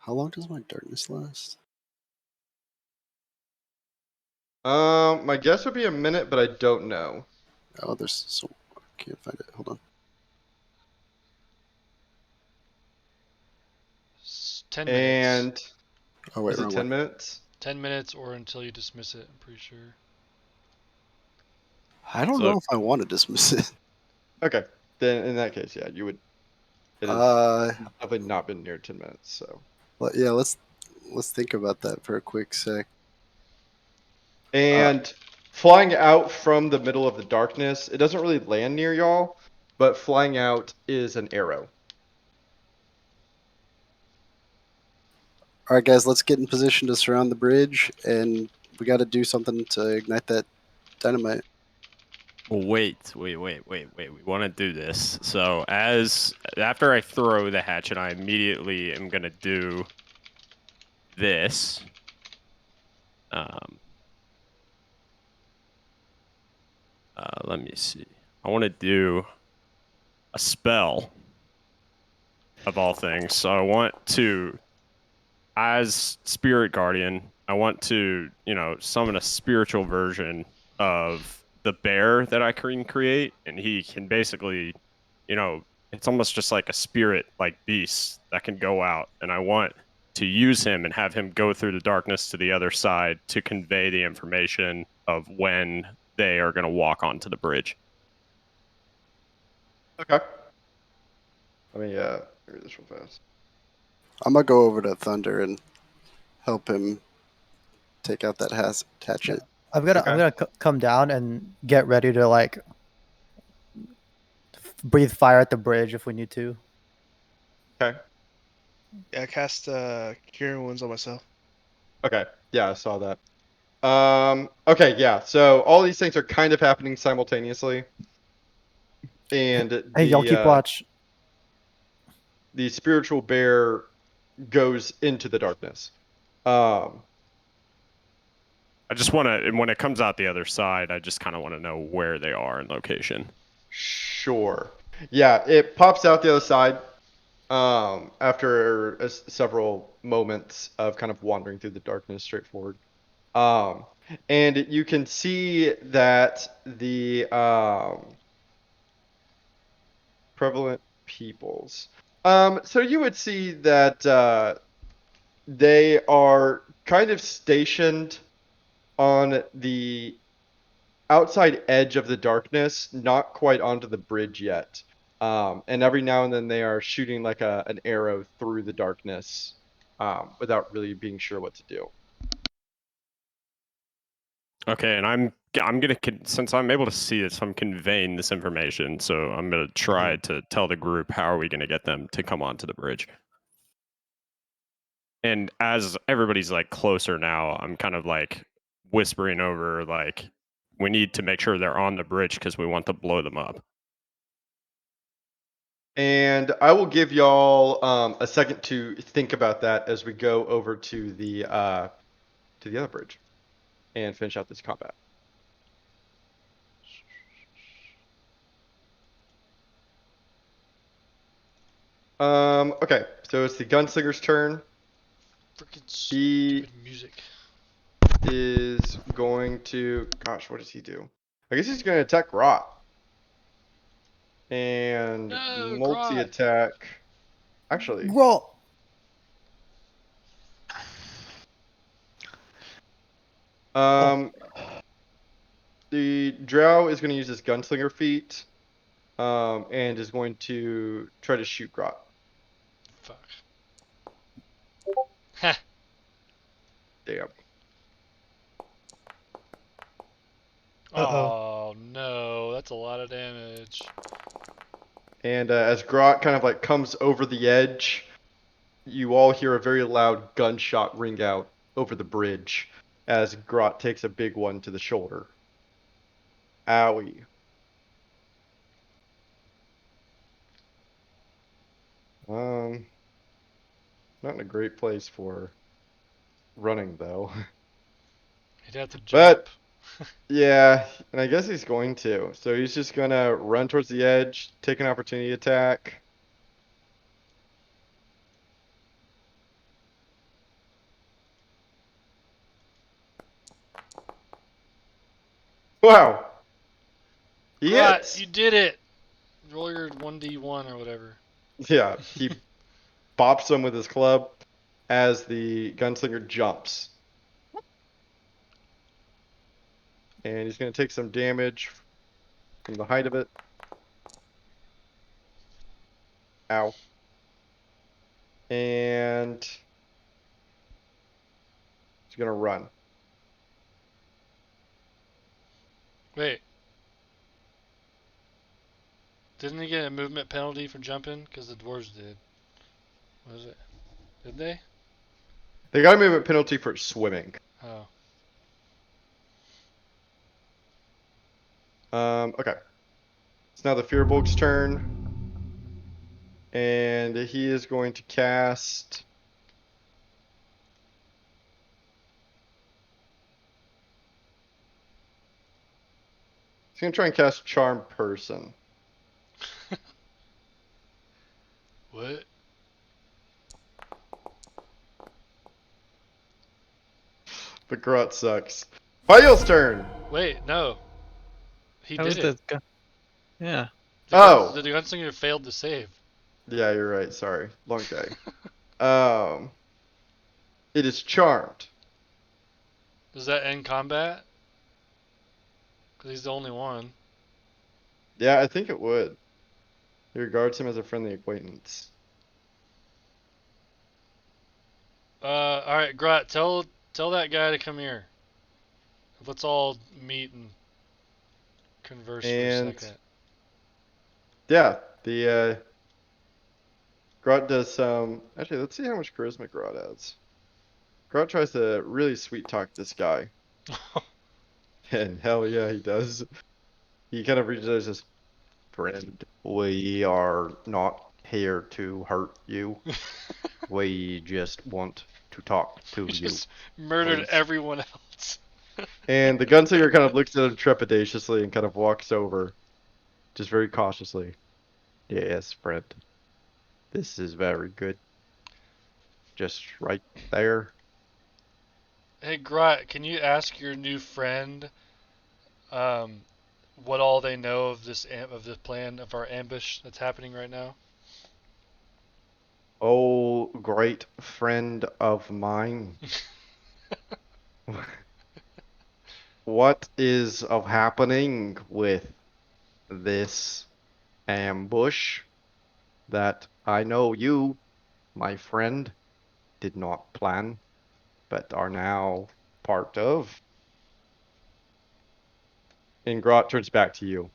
How long does my darkness last? My guess would be a minute, but I don't know. Oh, there's so I can't find it. Hold on. 10 minutes. And Oh wait, is it wrong 10 one. minutes? 10 minutes or until you dismiss it, I'm pretty sure. I don't So- know if I want to dismiss it. Okay, then in that case, yeah, you would. It has definitely not been near 10 minutes, so. Yeah, let's think about that for a quick sec. And flying out from the middle of the darkness, it doesn't really land near y'all, but flying out is an arrow. All right, guys, let's get in position to surround the bridge, and we got to do something to ignite that dynamite. Well, wait. We want to do this. So after I throw the hatchet, I immediately am gonna do this. Let me see. I want to do a spell of all things. So I want to, as Spirit Guardian, I want to, summon a spiritual version of the bear that I can create, and he can basically, it's almost just like a spirit, like beast that can go out, and I want to use him and have him go through the darkness to the other side to convey the information of when they are going to walk onto the bridge. Okay. Let me read this real fast. I'm gonna go over to Thunder and help him take out that hatchet. I'm gonna come down and get ready to like breathe fire at the bridge if we need to. Okay. Yeah, I cast Cure Wounds on myself. Okay. Yeah, I saw that. Okay, yeah. So all these things are kind of happening simultaneously. And Hey, y'all keep watch. the spiritual bear goes into the darkness. I just want to, and when it comes out the other side, I just kind of want to know where they are in location. Sure. Yeah, it pops out the other side after several moments of kind of wandering through the darkness straightforward. And you can see that the prevalent peoples. So you would see that they are kind of stationed on the outside edge of the darkness, not quite onto the bridge yet. And every now and then they are shooting like an arrow through the darkness without really being sure what to do. Okay, and I'm gonna since I'm able to see this, I'm conveying this information. So I'm gonna try to tell the group how are we gonna get them to come onto the bridge. And as everybody's like closer now, I'm kind of like whispering over like we need to make sure they're on the bridge because we want to blow them up. And I will give y'all a second to think about that as we go over to the other bridge and finish out this combat. Okay, so it's the gunslinger's turn. Freaking He stupid music. is going to, gosh, what does he do? I guess he's going to attack Grot. And No, multi-attack. Actually, Roll. the drow is going to use his gunslinger feat, and is going to try to shoot Grot. Fuck. Ha. Damn. Oh no, that's a lot of damage. And as Grot kind of like comes over the edge, you all hear a very loud gunshot ring out over the bridge as Grot takes a big one to the shoulder. Owie. Not in a great place for running though. He'd have to jump. But yeah, and I guess he's going to. So he's just gonna run towards the edge, take an opportunity attack. Wow. He Grot, hits. you did it. Roll your 1d1 or whatever. Yeah, he bops him with his club as the gunslinger jumps. And he's going to take some damage from the height of it. Ow. And he's going to run. Wait. Didn't he get a movement penalty for jumping? Because the dwarves did. What was it? Did they? They got a movement penalty for swimming. Oh. Okay. It's now the Fearbolg's turn. And he is going to cast... He's going to try and cast Charm Person. What? But Grot sucks. File's turn! Wait, no. He That was did it. the gun. Yeah. Oh! The gunslinger failed to save. Yeah, you're right. Sorry. Long day. It is charmed. Does that end combat? Because he's the only one. Yeah, I think it would. He regards him as a friendly acquaintance. Alright, Grot, tell that guy to come here. Let's all meet and converse for a And second. yeah, the Grot does some. Actually, let's see how much charisma Grot has. Grot tries to really sweet talk this guy, and hell yeah, he does. He kind of reaches out and says, "Friend, we are not here to hurt you. We just want to talk to He you." just murdered please." everyone else. And the gunslinger kind of looks at him trepidatiously and kind of walks over, just very cautiously. "Yes, friend. This is very good. Just right there." Hey, Grot, can you ask your new friend what all they know of this plan of our ambush that's happening right now? "Oh, great friend of mine. What is of happening with this ambush that I know you, my friend, did not plan, but are now part of?" And Grot turns back to you.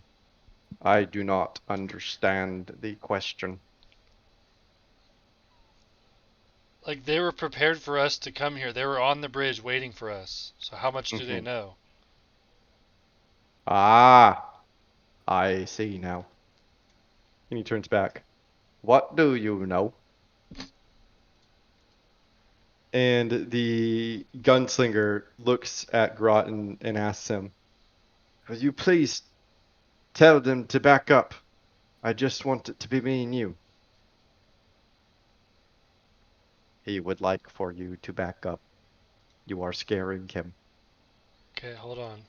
"I do not understand the question." Like, they were prepared for us to come here. They were on the bridge waiting for us. So how much do they know? Ah, I see now. And he turns back. "What do you know?" And the gunslinger looks at Grot and asks him, "Will you please tell them to back up? I just want it to be me and you." "He would like for you to back up. You are scaring him." Okay, hold on.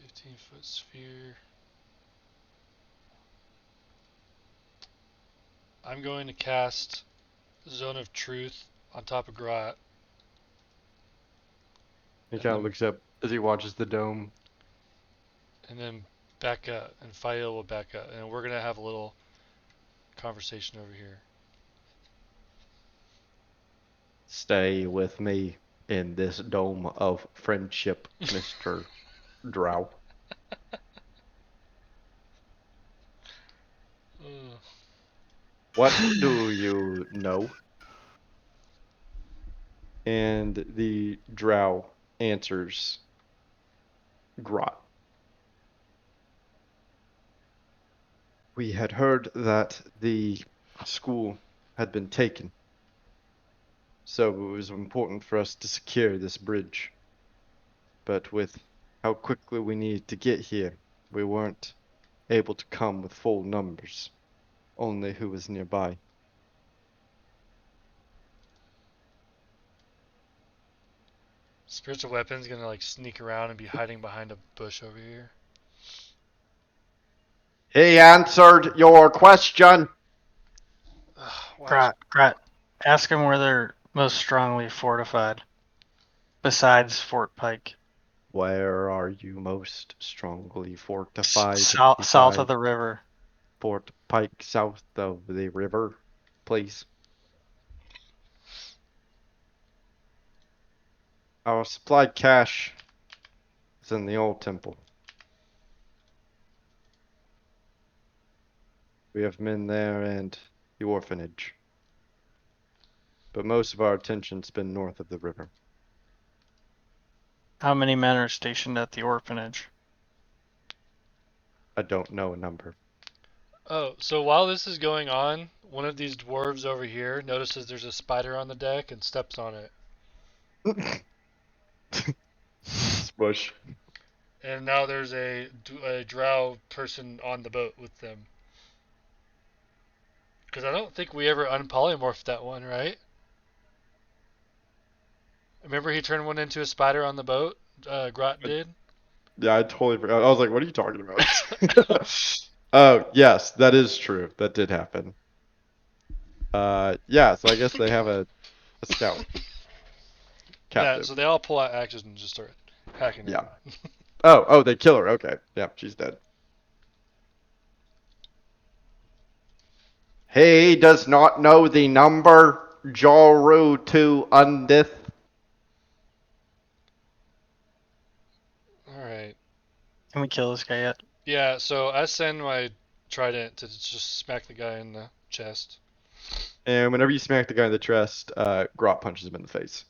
15-foot sphere. I'm going to cast Zone of Truth on top of Grot. He And kind of then- looks up as he watches the dome. And then back up, and Fael will back up, and we're gonna have a little conversation over here. "Stay with me in this dome of friendship, Mr. Drow." Ugh. "What do you know?" And the drow answers Grot. "We had heard that the school had been taken, so it was important for us to secure this bridge. But with how quickly we needed to get here, we weren't able to come with full numbers. only who was nearby. Spiritual weapon's gonna like sneak around and be hiding behind a bush over here. He answered your question. Ugh, Grat. Ask them where they're most strongly fortified. Besides Fort Pike. Where are you most strongly fortified? South of the river. Fort Pike, south of the river, please. Our supplied cache is in the old temple. We have men there and the orphanage. But most of our attention's been north of the river. How many men are stationed at the orphanage? I don't know a number. Oh, so while this is going on, one of these dwarves over here notices there's a spider on the deck and steps on it. Smush. And now there's a drow person on the boat with them. Because I don't think we ever unpolymorphed that one, right? Remember he turned one into a spider on the boat? Grot did? Yeah, I totally forgot. I was like, what are you talking about? Oh, yes, that is true. That did happen. Yeah, so I guess they have a scout. Yeah, Captive. so they all pull out axes and just start hacking Yeah. him. Oh, they kill her. Okay. Yeah, she's dead. He does not know the number. Joru to Undith. Alright. Can we kill this guy yet? Yeah, so I send my trident to just smack the guy in the chest. And whenever you smack the guy in the chest, Grot punches him in the face.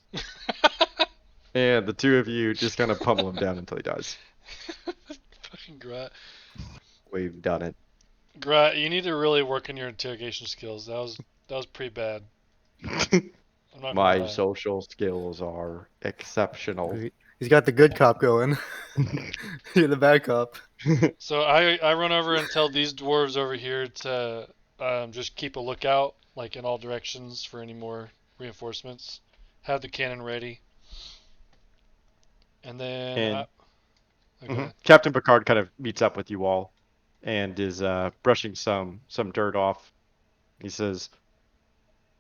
And the two of you just kind of pummel him down until he dies. Fucking Grot. We've done it. Grot, you need to really work on your interrogation skills. That was pretty bad. I'm not My gonna lie. social skills are exceptional. He's got the good cop going. You're the bad cop. So I run over and tell these dwarves over here to just keep a lookout, like in all directions, for any more reinforcements. Have the cannon ready. And then And okay. Captain Picard kind of meets up with you all and is brushing some dirt off. He says,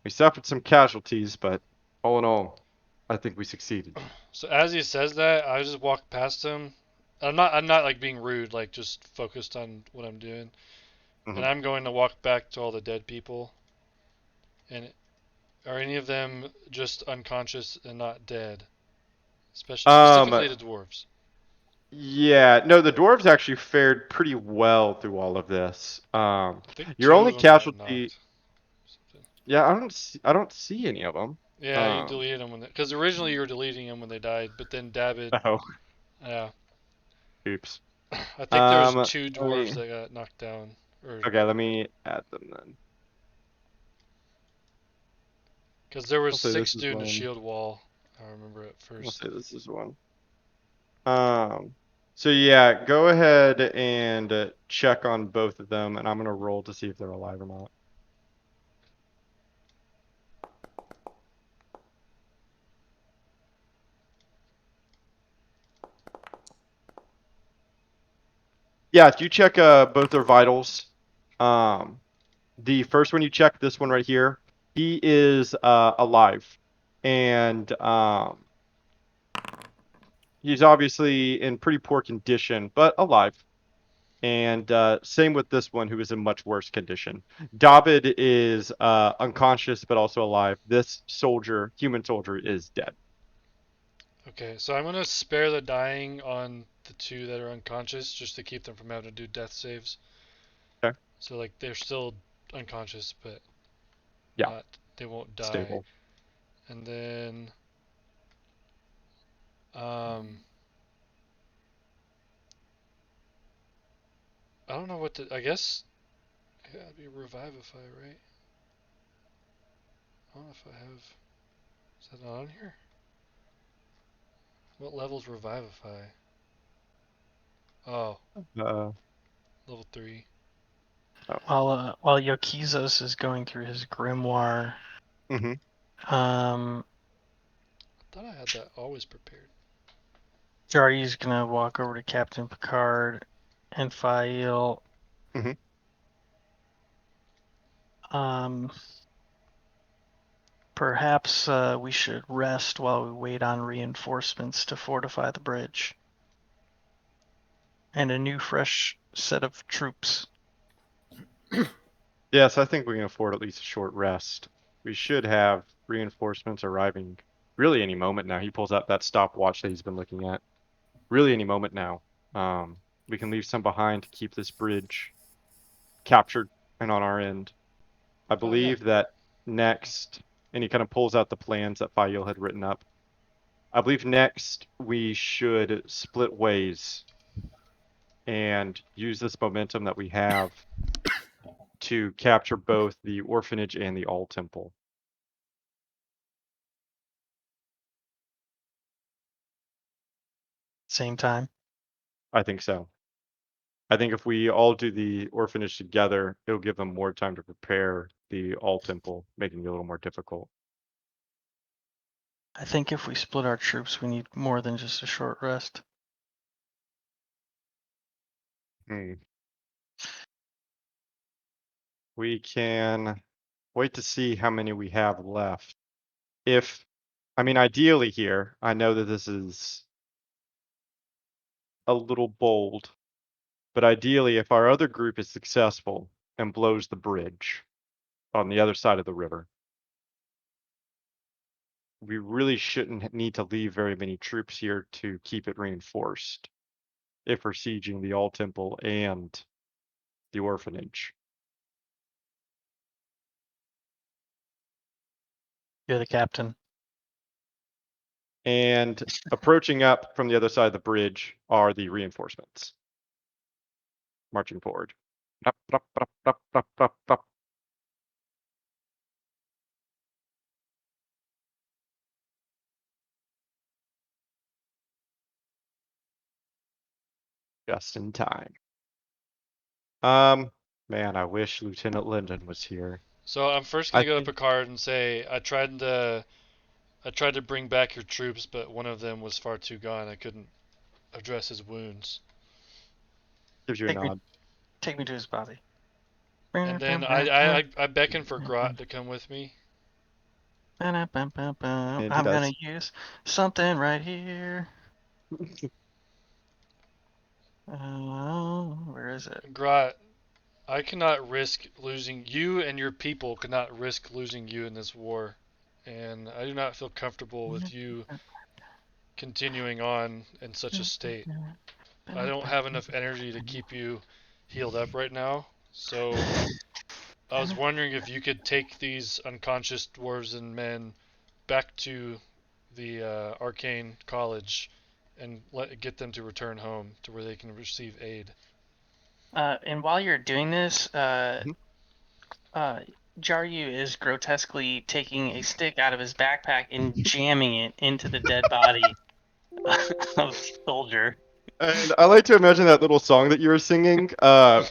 "We suffered some casualties, but all in all, I think we succeeded." So as he says that, I just walk past him. I'm not like being rude, like just focused on what I'm doing. And I'm going to walk back to all the dead people. And are any of them just unconscious and not dead? Specifically the dwarves. Yeah, no, the dwarves actually fared pretty well through all of this. I think Your two only of them got casualty, knocked. Something. yeah, I don't see any of them. Yeah, you deleted them because originally you were deleting them when they died, but then David. Oh, Yeah. oops. I think there was two Let dwarves me, that got knocked down. okay, let me add them then. Because there was I'll say this 6 is doing the one. shield wall. I remember at I'll first. say this is one. So yeah, go ahead and check on both of them, and I'm gonna roll to see if they're alive or not. Yeah, if you check both their vitals, the first one you check, this one right here, he is alive, and he's obviously in pretty poor condition, but alive. And same with this one, who is in much worse condition. David is unconscious, but also alive. This soldier, human soldier, is dead. Okay, so I'm gonna spare the dying on the 2 that are unconscious, just to keep them from having to do death saves. Okay. So like they're still unconscious, but Yeah, they won't die. stable. And then I don't know what to. I guess it gotta be revivify, right? I don't know if I have. Is that not on here? What level's revivify? Oh, Uh, level 3. While Yokizos is going through his grimoire, Mm-hmm. I thought I had that always prepared. Jaryu's gonna walk over to Captain Picard and Fail. Mhm. Perhaps we should rest while we wait on reinforcements to fortify the bridge. And a new, fresh set of troops. Yes, I think we can afford at least a short rest. We should have reinforcements arriving really any moment now. He pulls out that stopwatch that he's been looking at. Really any moment now. We can leave some behind to keep this bridge captured and on our end. I believe that next, and he kind of pulls out the plans that Fayil had written up. I believe next we should split ways and use this momentum that we have to capture both the orphanage and the All Temple. Same time. I think so. I think if we all do the orphanage together, it'll give them more time to prepare the All Temple, making it a little more difficult. I think if we split our troops, we need more than just a short rest. We can wait to see how many we have left. Ideally here, I know that this is a little bold, but ideally, if our other group is successful and blows the bridge on the other side of the river, we really shouldn't need to leave very many troops here to keep it reinforced if we're sieging the All Temple and the orphanage. You're the captain. And approaching up from the other side of the bridge are the reinforcements marching forward. Just in time. Man, I wish Lieutenant Linden was here. So I'm first gonna go to Picard and say I tried to bring back your troops, but one of them was far too gone. I couldn't address his wounds. Gives you a nod. Take me to his body. And then I beckon for Grot to come with me. I'm gonna use something right here. Where is it? Grot, I cannot risk losing you, and your people could not risk losing you in this war, and I do not feel comfortable with you continuing on in such a state. I don't have enough energy to keep you healed up right now, so I was wondering if you could take these unconscious dwarves and men back to the Arcane College and get them to return home to where they can receive aid. And while you're doing this, Jaryu is grotesquely taking a stick out of his backpack and jamming it into the dead body of Soldier. And I like to imagine that little song that you were singing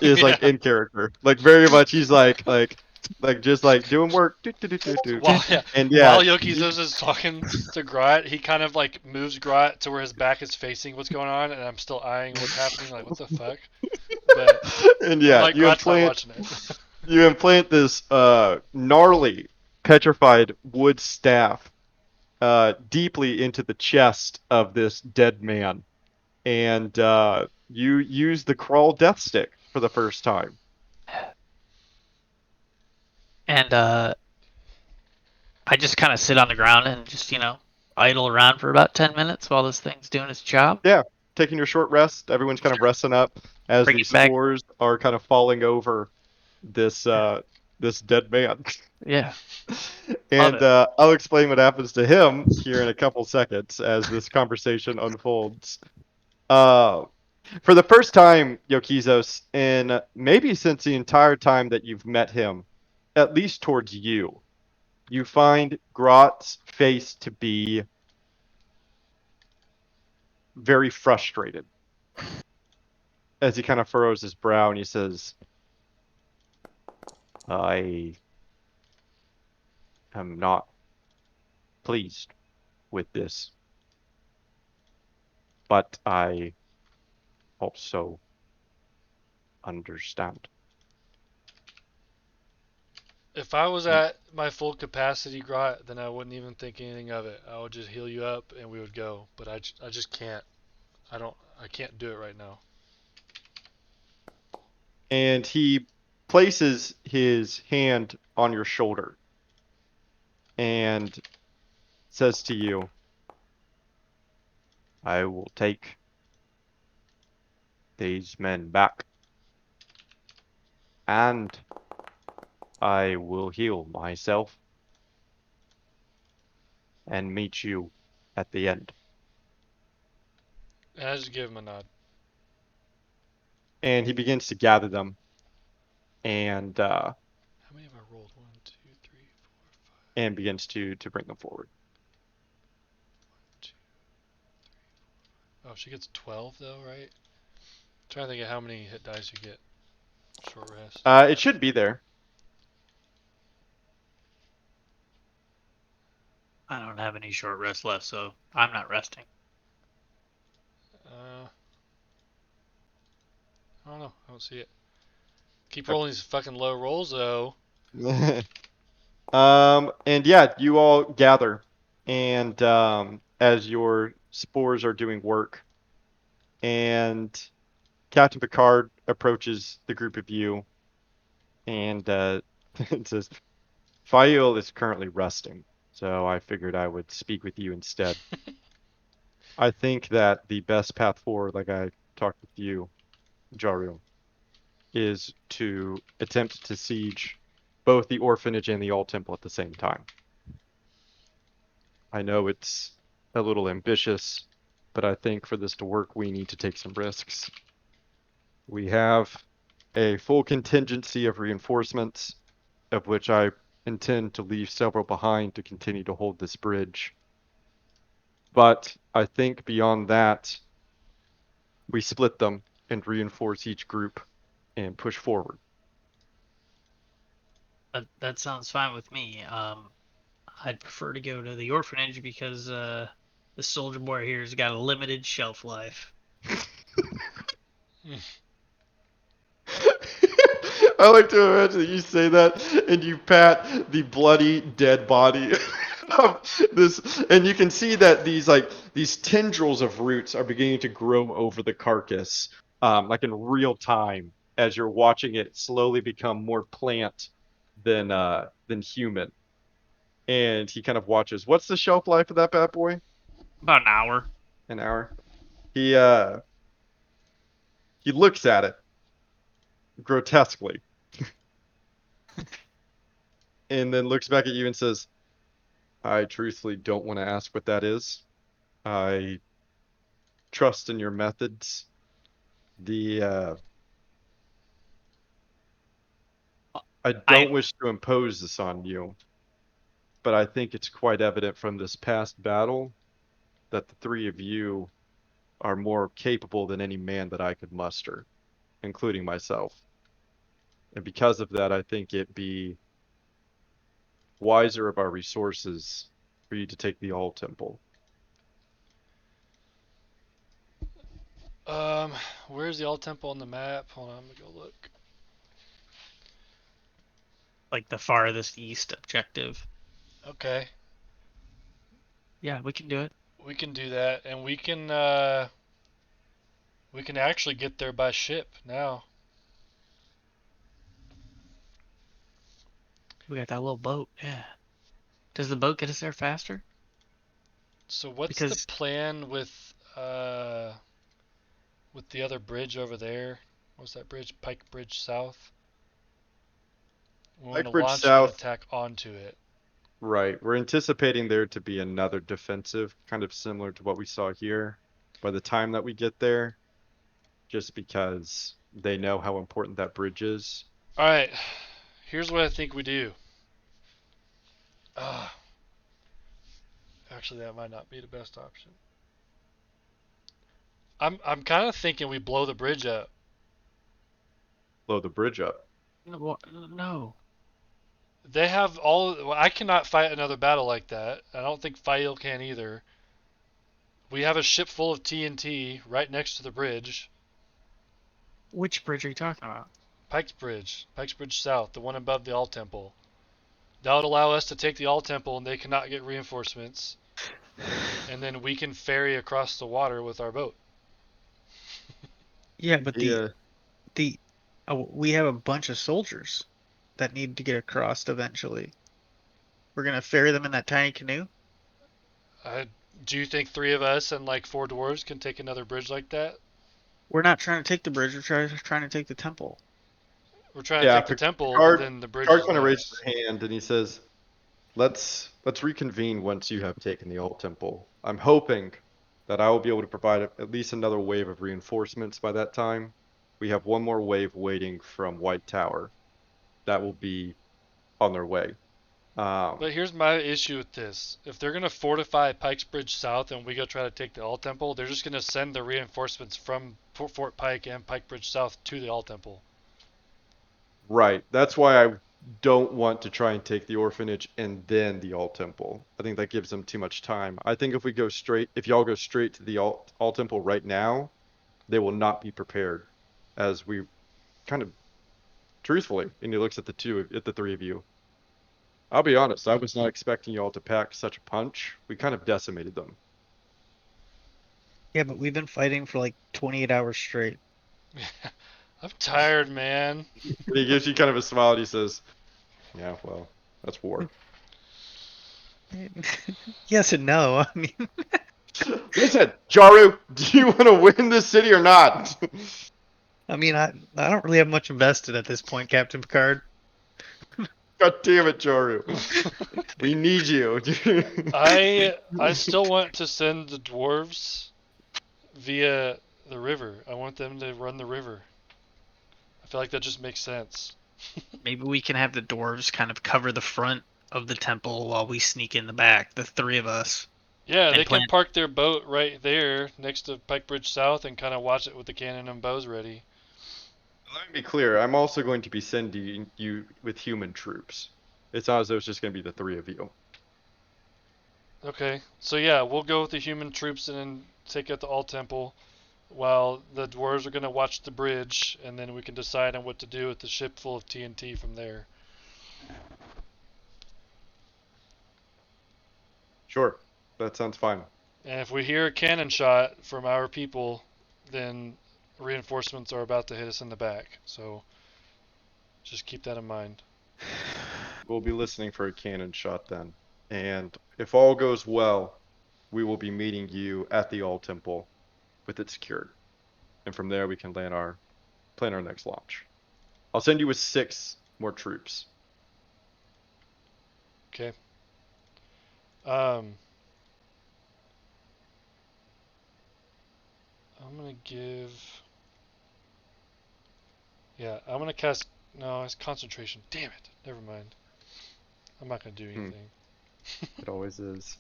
is like in character. Like very much he's like just like doing work. While Yokizos is talking to Grot, he kind of like moves Grot to where his back is facing what's going on, and I'm still eyeing what's happening, like what the fuck? But and yeah, like, Grot's not watching it. You implant this gnarly, petrified wood staff deeply into the chest of this dead man. And you use the crawl death stick for the first time. And I just kind of sit on the ground and just, idle around for about 10 minutes while this thing's doing its job. Yeah, taking your short rest. Everyone's kind of resting up as Bring the it back. spores are kind of falling over this this dead man. Yeah. And I'll explain what happens to him here in a couple seconds as this conversation unfolds. For the first time, Yokizos, in maybe since the entire time that you've met him, at least towards you, you find Grot's face to be very frustrated as he kind of furrows his brow and he says, I am not pleased with this, but I also understand. If I was at my full capacity, Grot, then I wouldn't even think anything of it. I would just heal you up and we would go. But I just can't. I can't do it right now. And he places his hand on your shoulder and says to you, I will take these men back, and I will heal myself and meet you at the end. And I just give him a nod. And he begins to gather them and How many have I rolled? 1, 2, 3, 4, 5. begins to bring them forward. 2, 3, 4, 5. Oh, she gets 12 though, right? I'm trying to think of how many hit dice you get. Short rest. It should be there. I don't have any short rest left, so I'm not resting. I don't know. I don't see it. Keep rolling these fucking low rolls though. And yeah, you all gather, and as your spores are doing work, and Captain Picard approaches the group of you and it says, Fael is currently resting, so I figured I would speak with you instead. I think that the best path forward, like I talked with you, Jaru, is to attempt to siege both the orphanage and the All Temple at the same time. I know it's a little ambitious, but I think for this to work, we need to take some risks. We have a full contingency of reinforcements, of which I intend to leave several behind to continue to hold this bridge. But I think beyond that, we split them and reinforce each group and push forward. That sounds fine with me. I'd prefer to go to the orphanage because the soldier boy here's got a limited shelf life. I like to imagine that you say that and you pat the bloody dead body of this, and you can see that these tendrils of roots are beginning to grow over the carcass, like in real time as you're watching it slowly become more plant than human. And he kind of watches. What's the shelf life of that bad boy? About an hour. An hour. He looks at it grotesquely and then looks back at you and says, I truthfully don't want to ask what that is. I trust in your methods. I don't wish to impose this on you, but I think it's quite evident from this past battle that the three of you are more capable than any man that I could muster, including myself. And because of that, I think it be wiser of our resources for you to take the All Temple. Where's the All Temple on the map? Hold on, I'm gonna go look. Like the farthest east objective. Okay. Yeah, we can do it. We can do that, and we can actually get there by ship now. We got that little boat. Yeah. Does the boat get us there faster? So what's Because the plan with the other bridge over there? What's that bridge? Pike Bridge South. We want to Bridge launch South. an attack onto it. Right. We're anticipating there to be another defensive, kind of similar to what we saw here by the time that we get there, just because they know how important that bridge is. All right. Here's what I think we do. Actually, that might not be the best option. I'm kind of thinking we blow the bridge up. Blow the bridge up. no. They have all. Well, I cannot fight another battle like that. I don't think Fail can either. We have a ship full of TNT right next to the bridge. Which bridge are you talking about? Pikes Bridge South, the one above the All Temple. That would allow us to take the All Temple, and they cannot get reinforcements. And then we can ferry across the water with our boat. Yeah, but Yeah. we have a bunch of soldiers that need to get across eventually. We're gonna ferry them in that tiny canoe. Do you think 3 of us and like 4 dwarves can take another bridge like that? We're not trying to take the bridge. We're trying to take the temple. We're trying to Yeah, take the temple, and then the bridge Picard is kind of raises next. his hand and he says, let's reconvene once you have taken the old temple. I'm hoping that I will be able to provide at least another wave of reinforcements by that time. We have one more wave waiting from White Tower. That will be on their way. But here's my issue with this. If they're going to fortify Pikes Bridge South and we go try to take the All Temple, they're just going to send the reinforcements from Fort Pike and Pike Bridge South to the All Temple. Right. That's why I don't want to try and take the orphanage and then the All Temple. I think that gives them too much time. I think if y'all go straight to the All Temple right now, they will not be prepared, as we kind of truthfully. And he looks at the 3 of you. I'll be honest, I was not expecting y'all to pack such a punch. We kind of decimated them. Yeah, but we've been fighting for like 28 hours straight. I'm tired, man. And he gives you kind of a smile and he says, yeah, well, that's war. Yes and no. I mean, Listen, Jaru, do you want to win this city or not? I don't really have much invested at this point, Captain Picard. God damn it, Jaru. We need you. I still want to send the dwarves via the river. I want them to run the river. I feel like that just makes sense. Maybe we can have the dwarves kind of cover the front of the temple while we sneak in the back, the 3 of us. Yeah, And they can plant- park their boat right there next to Pike Bridge South and kind of watch it with the cannon and bows ready. Let me be clear. I'm also going to be sending you with human troops. It's not as though it's just going to be the 3 of you. Okay, so yeah, we'll go with the human troops and then take out the All Temple, while the dwarves are gonna watch the bridge, and then we can decide on what to do with the ship full of TNT from there. Sure, that sounds fine. And if we hear a cannon shot from our people, then reinforcements are about to hit us in the back. So just keep that in mind. We'll be listening for a cannon shot then. And if all goes well, we will be meeting you at the All Temple with it secured. And from there we can plan our next launch. I'll send you with 6 more troops. Okay. I'm gonna give. Yeah, I'm gonna cast. No, it's concentration. Damn it. Never mind. I'm not gonna do anything. It always is.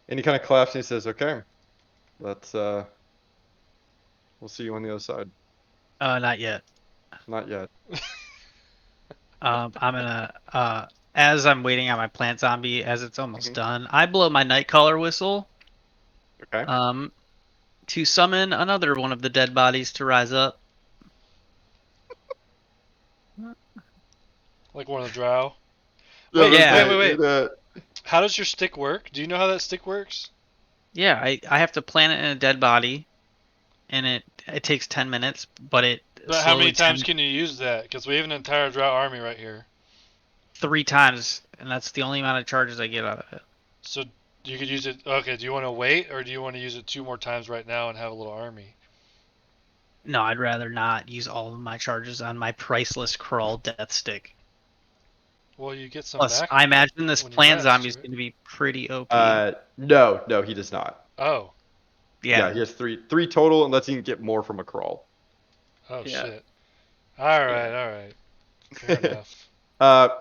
And he kind of claps and he says, okay, let's, we'll see you on the other side. Not yet. Not yet. I'm gonna as I'm waiting on my plant zombie, as it's almost done, I blow my Nightcaller whistle. Okay. To summon another one of the dead bodies to rise up. Like one of the drow. Wait. How does your stick work? Do you know how that stick works? Yeah, I have to plant it in a dead body, and it takes 10 minutes, but it. But how many times can you use that? Because we have an entire drow army right here. 3 times, and that's the only amount of charges I get out of it. So you could use it. Okay, do you want to wait, or do you want to use it 2 more times right now and have a little army? No, I'd rather not use all of my charges on my priceless crawl death stick. Well, you get some Plus, back. I imagine this plant zombie is going to be pretty OP. No, he does not. Oh. Yeah, he has three total, unless he can get more from a crawl. Oh shit! All right. Fair enough.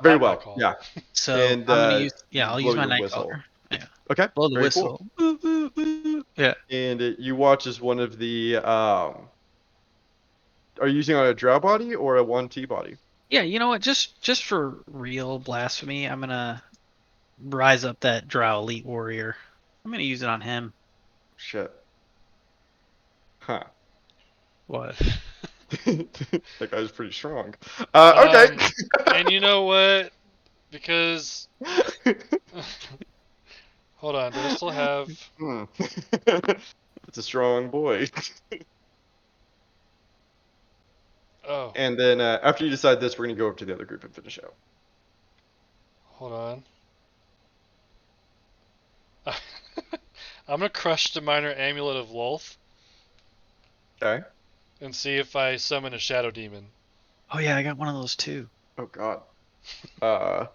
Very well. Yeah. So I'm gonna use. Yeah, I'll use my Nightcaller. Yeah. Okay. Blow the whistle. Cool. Yeah. And you watch as one of the. Are you using on a drow body or a 1T body? Yeah, you know what? Just for real blasphemy, I'm gonna rise up that Drow Elite Warrior. I'm gonna use it on him. Shit. Huh. What? That guy's pretty strong. Okay. And you know what? Because hold on, do I still have? It's a strong boy. Oh, And then after you decide this, we're gonna go over to the other group and finish out. hold on. I'm gonna crush the minor amulet of Lolth Okay. and see if I summon a shadow demon. Oh yeah, I got one of those too. Oh God. Uh.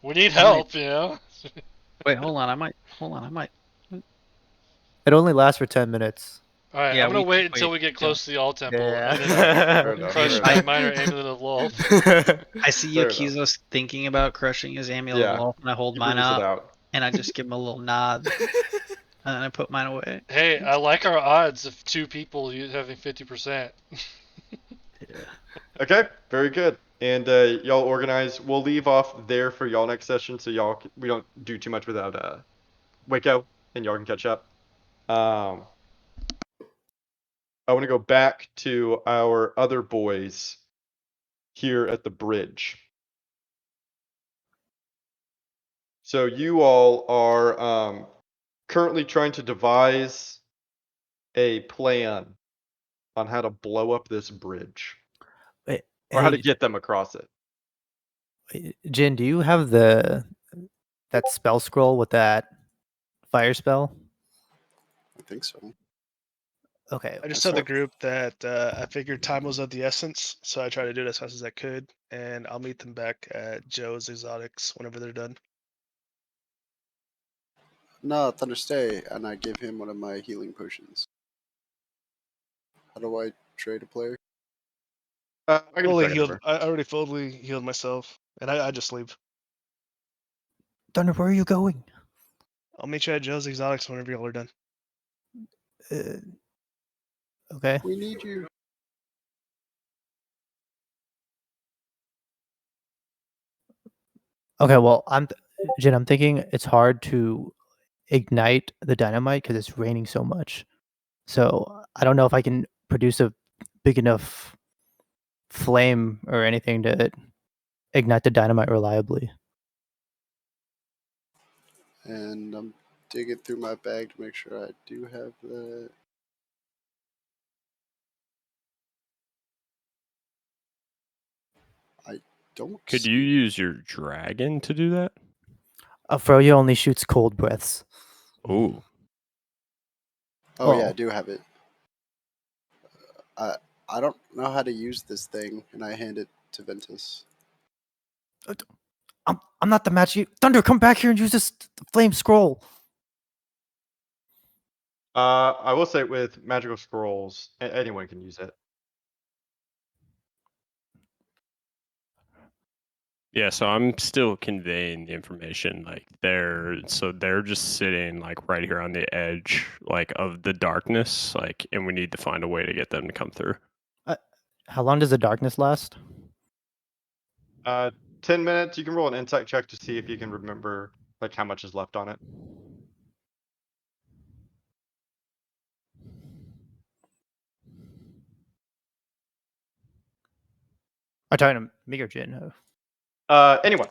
We need I might- help, you know. Wait, hold on. I might. It only lasts for 10 minutes. All right, Yeah, I'm gonna wait until wait, we get close to the All Temple, Yeah. and then Fair I'll enough. crush Fair my enough. minor amulet of Lolth. I see you Fair accuse us thinking about crushing his amulet Yeah. of Wolf, and I hold You mine figures it out, out. and I just give him a little nod, and then I put mine away. Hey, I like our odds of 2 people having 50%. Yeah. Okay. Very good. And y'all organize. We'll leave off there for y'all next session, so we don't do too much without Waco, and y'all can catch up. I want to go back to our other boys here at the bridge. So you all are currently trying to devise a plan on how to blow up this bridge Wait, or how to hey, get them across it. Jin, do you have that spell scroll with that fire spell? I think so. Okay. I just I told the saw- group that I figured time was of the essence, so I tried to do it as fast as I could, and I'll meet them back at Joe's Exotics whenever they're done. No, Thunder stay, and I give him one of my healing potions. How do I trade a player? I can Fully second healed. over. I already fully healed myself, and I just leave. Thunder, where are you going? I'll meet you at Joe's Exotics whenever y'all are done. Uh, okay. We need you. Okay, well, Jin, I'm thinking it's hard to ignite the dynamite because it's raining so much. So I don't know if I can produce a big enough flame or anything to ignite the dynamite reliably. And I'm digging through my bag to make sure I do have that. I don't. Could see- you use your dragon to do that? Froyo only shoots cold breaths. Ooh. Oh yeah, I Well, do have it. I don't know how to use this thing, and I hand it to Ventus. I'm not the match. Thunder, come back here and use this flame scroll. I will say with magical scrolls, anyone can use it. Yeah, so I'm still conveying the information. Like they're just sitting like right here on the edge, like of the darkness, like, and we need to find a way to get them to come through. How long does the darkness last? 10 minutes. You can roll an insight check to see if you can remember like how much is left on it. I'm talking to me or Jin. Anyone.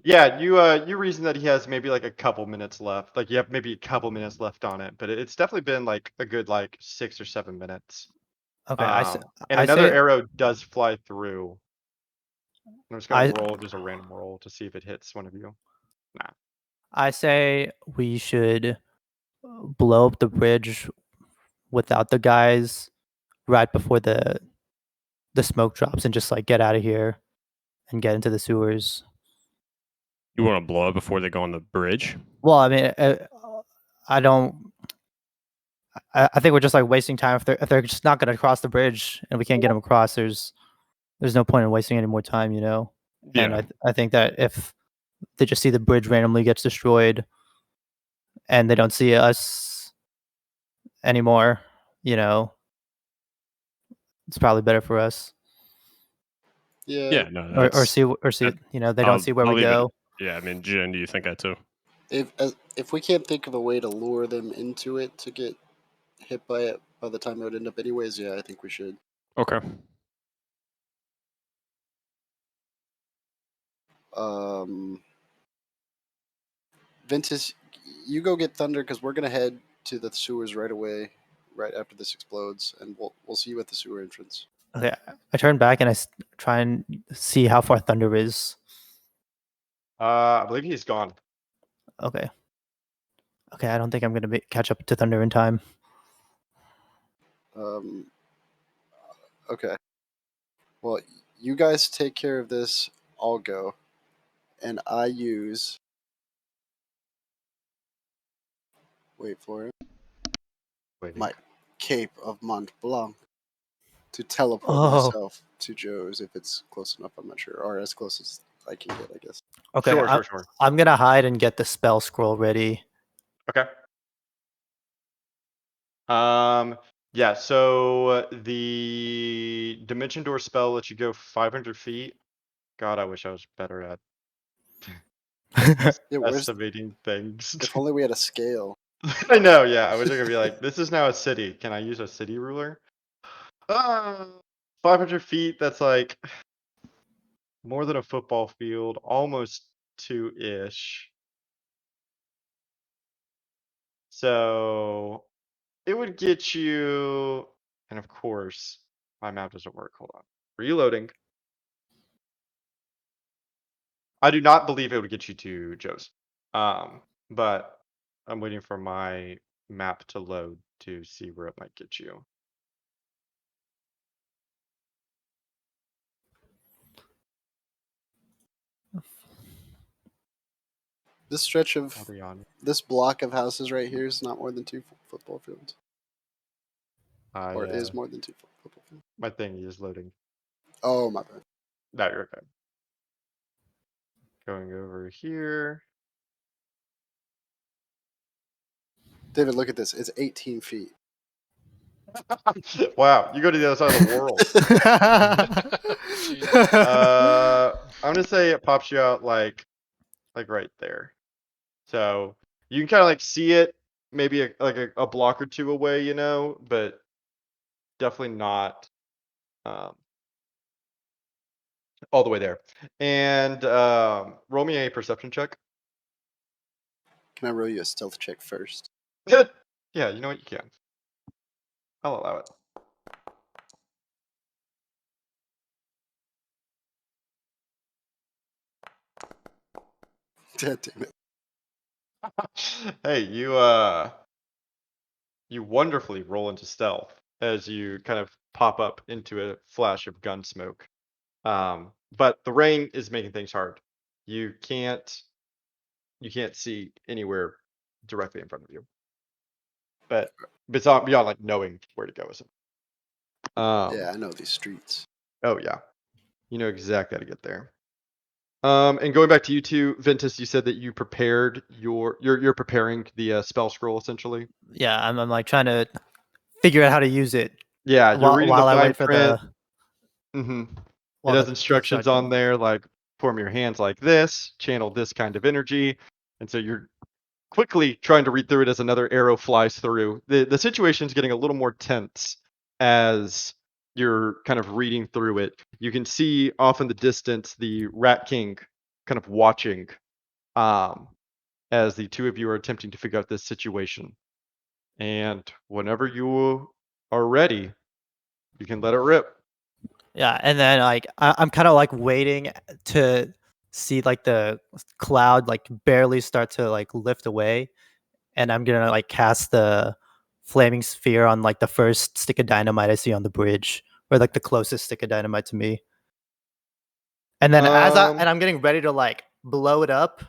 Yeah, you reason that he has maybe like a couple minutes left. Like you have maybe a couple minutes left on it, but it's definitely been like a good like 6 or 7 minutes. Okay, And I another say arrow does fly through. I'm just I gonna roll just a random roll to see if it hits one of you. Nah. I say we should blow up the bridge without the guys right before the smoke drops and just like get out of here and get into the sewers. You want to blow it before they go on the bridge? Well, I mean, I don't. I think we're just like wasting time if they're just not going to cross the bridge and we can't get them across. There's no point in wasting any more time, you know. And Yeah. I think that if they just see the bridge randomly gets destroyed and they don't see us anymore, you know, It's probably better for us. Yeah, no, Or that's see that- they don't see where I'll we leave it. go. Yeah, I mean, Jen, do you think that too? If we can't think of a way to lure them into it to get hit by it by the time it would end up anyways, yeah, I think we should. Okay. Ventus, you go get Thunder because we're gonna head to the sewers right away, right after this explodes, and we'll see you at the sewer entrance. Okay, I turn back and try and see how far Thunder is. I believe he's gone. Okay. Okay, I don't think I'm gonna catch up to Thunder in time. Okay. Well, you guys take care of this. I'll go, and I use. Wait for it. Waiting. My cape of Mont Blanc to teleport Oh. myself to Joe's if it's close enough. I'm not sure, or as close as I can get, I guess. Okay, Sure. I'm gonna hide and get the spell scroll ready. Okay. Yeah, so the Dimension Door spell lets you go 500 feet. God, I wish I was better at Yeah, estimating things. if only we had a scale. I know, yeah. I wish I could be like, this is now a city. Can I use a city ruler? 500 feet, that's like more than a football field, almost 2-ish. So it would get you, and of course, my map doesn't work. Hold on. Reloading. I do not believe it would get you to Joe's. But I'm waiting for my map to load to see where it might get you. This stretch of Adrian. this block of houses right here is not more than 2 football fields, or is more than 2 football fields. My thing is loading. Oh my bad. No, you're okay. Going over here. David, look at this. It's 18 feet. Wow, you go to the other side of the world. I'm gonna say it pops you out like right there. So you can kind of like see it maybe a block or two away, you know, but definitely not all the way there. And roll me a perception check. Can I roll you a stealth check first? Yeah, you know what, you can. I'll allow it. Damn it. Hey, you wonderfully roll into stealth as you kind of pop up into a flash of gun smoke. But the rain is making things hard. You can't see anywhere directly in front of you. But beyond like knowing where to go, isn't it? Yeah, I know these streets. Oh yeah, you know exactly how to get there. And going back to you two, Ventus, you said that you prepared you're preparing the spell scroll essentially. Yeah, I'm like trying to figure out how to use it. Yeah, you're reading the while I fine wait for print. the. It has instructions on there like form your hands like this, channel this kind of energy, and so you're quickly trying to read through it as another arrow flies through. The situation is getting a little more tense as you're kind of reading through it. You can see off in the distance the Rat King kind of watching as the two of you are attempting to figure out this situation. And whenever you are ready, you can let it rip. Yeah, and then like I'm kind of like waiting to see like the cloud like barely start to like lift away, and I'm gonna like cast the flaming sphere on like the first stick of dynamite I see on the bridge, or like the closest stick of dynamite to me. And then I'm getting ready to like blow it up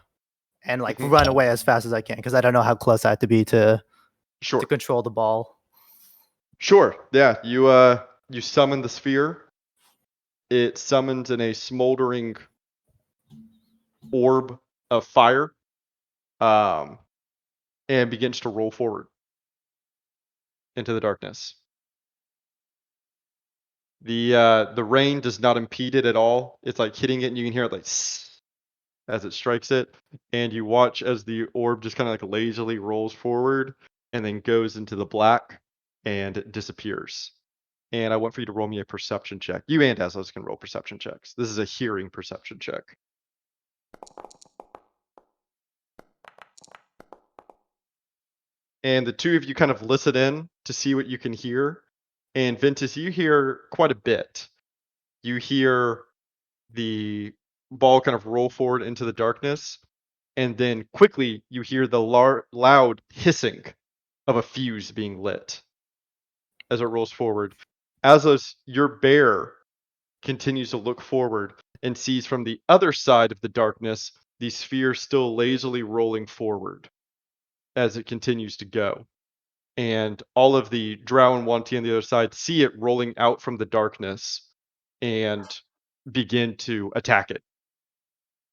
and like run away as fast as I can because I don't know how close I have to be to control the ball. Sure. Yeah, you summon the sphere. It summons in a smoldering orb of fire, and begins to roll forward into the darkness. The rain does not impede it at all. It's like hitting it, and you can hear it like as it strikes it, and you watch as the orb just kind of like lazily rolls forward and then goes into the black and disappears. And I want for you to roll me a perception check. You and Aslos can roll perception checks. This is a hearing perception check. And the two of you kind of listen in to see what you can hear. And Ventus, you hear quite a bit. You hear the ball kind of roll forward into the darkness, and then quickly you hear the loud hissing of a fuse being lit as it rolls forward. Aslos, your bear continues to look forward and sees from the other side of the darkness the sphere still lazily rolling forward as it continues to go. And all of the Drow and Wanti on the other side see it rolling out from the darkness and begin to attack it,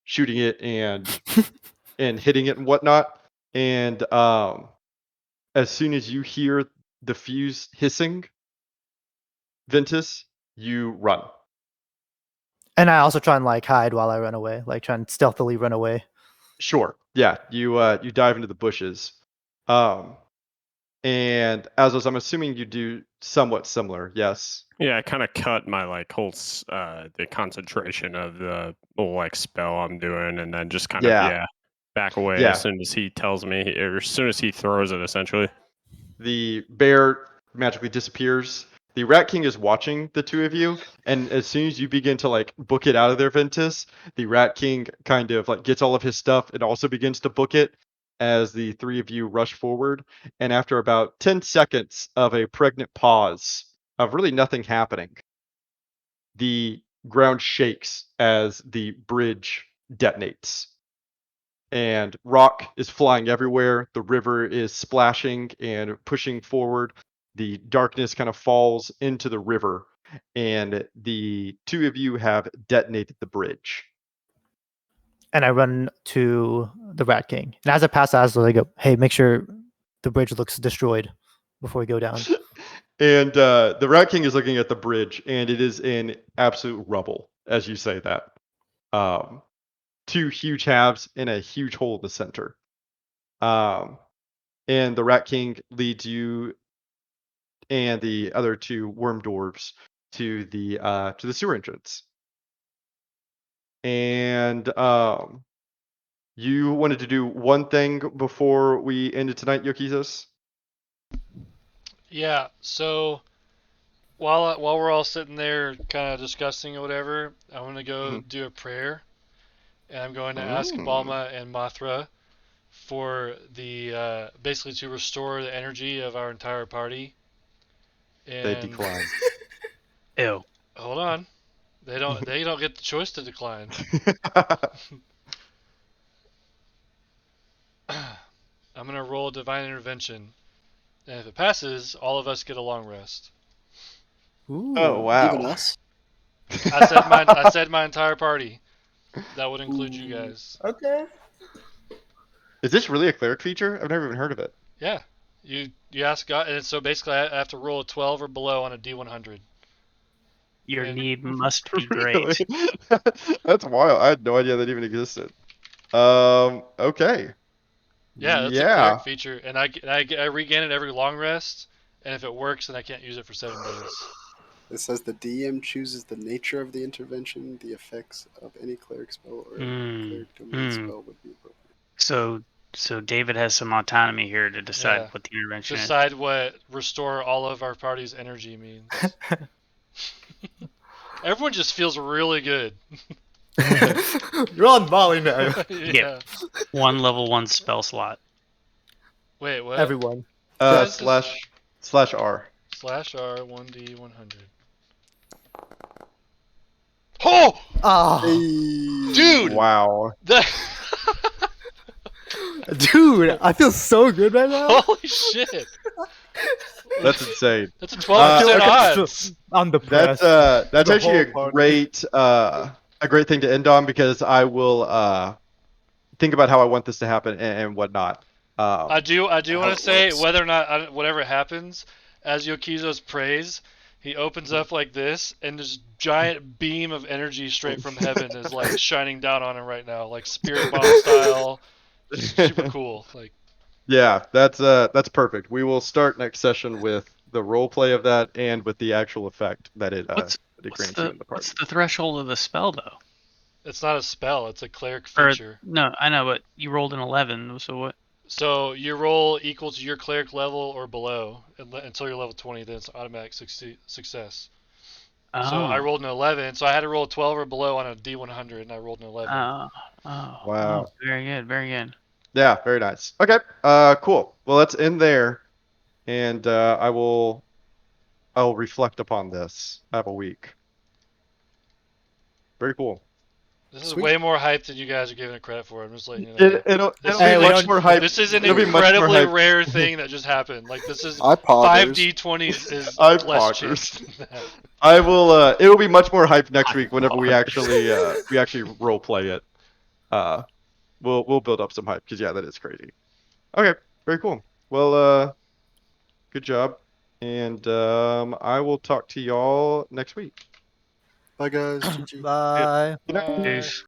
shooting it and hitting it and whatnot. And as soon as you hear the fuse hissing, Ventus, you run. And I also try and like hide while I run away, like try and stealthily run away. Sure. Yeah, you dive into the bushes. And Azos, I'm assuming you do somewhat similar. Yes. Yeah, I kind of cut my like whole the concentration of the little like spell I'm doing, and then just kind Yeah. of back away Yeah. as soon as he tells me, or as soon as he throws it, essentially. The bear magically disappears. The Rat King is watching the two of you, and as soon as you begin to like book it out of there, Ventus, the Rat King kind of like gets all of his stuff and also begins to book it as the three of you rush forward. And after about 10 seconds of a pregnant pause of really nothing happening, the ground shakes as the bridge detonates. And rock is flying everywhere. The river is splashing and pushing forward. The darkness kind of falls into the river, and the two of you have detonated the bridge. And I run to the Rat King. And as I pass Aslo, I go, "Hey, make sure the bridge looks destroyed before we go down." And the Rat King is looking at the bridge, and it is in absolute rubble as you say that. Two huge halves and a huge hole in the center. And the Rat King leads you and the other two worm dwarves to the sewer entrance. And you wanted to do one thing before we ended tonight, Yokizos? Yeah. So while we're all sitting there, kind of discussing or whatever, I want to go do a prayer, and I'm going to ask Balma and Mothra for the basically to restore the energy of our entire party. And They decline. Ew. Hold on. They don't get the choice to decline. I'm gonna roll divine intervention, and if it passes, all of us get a long rest. Ooh, Oh, wow. Even us? I said my entire party. That would include you guys. Okay. Is this really a cleric feature? I've never even heard of it. Yeah. You ask God, and so basically I have to roll a 12 or below on a D100. Your And- need must be great. Really? That's wild. I had no idea that even existed. Okay. Yeah, that's a cleric feature, and I regain it every long rest, and if it works, then I can't use it for 7 days. It says the DM chooses the nature of the intervention, the effects of any cleric spell or cleric domain spell would be appropriate. So David has some autonomy here to decide Yeah. what the intervention Decide what restore all of our party's energy means. Everyone just feels really good. You're on Molly now. Yeah. is. One level 1 spell slot. Wait, what? Everyone. /R. /R 1D100. Oh! Ah, Dude! Wow. That... Dude, I feel so good right now. Holy shit! That's insane. That's a 12% okay, odds. I'm depressed. That's The actually a whole party. great thing to end on, because I will think about how I want this to happen and whatnot. I do how want it to say looks. whether or not whatever happens, as Yokizos prays, He opens up like this, and this giant beam of energy straight from heaven is like shining down on him right now, like spirit bomb style. Super cool. Like, Yeah, that's perfect. We will start next session with the role play of that and with the actual effect that it What's grants you in the party. what's the threshold of the spell though? it's not a spell; it's a cleric Or feature. no, I know, but you rolled an 11. So what? So your roll equal to your cleric level or below until you're level 20, then it's automatic success. So I Oh. rolled an 11, so I had to roll a 12 or below on a D100, and I rolled an 11. Wow. Very good, very good. Yeah, very nice. Okay, cool. Well, let's end there, and I'll reflect upon this. I have a week. Very cool. This is Sweet. way more hype than you guys are giving it credit for. I'm just letting you know. It'll This be is much like- more hype. This is an It'll be much more incredibly hype. rare thing that just happened. Like this is I poggers. 5d20s is I less poggers. chance than that. I will. It will be much more hype next week whenever we actually role play it. We'll build up some hype because yeah, that is crazy. Okay, very cool. Well, good job, and I will talk to y'all next week. Bye, guys. GG. Bye. Good night. Bye. Peace.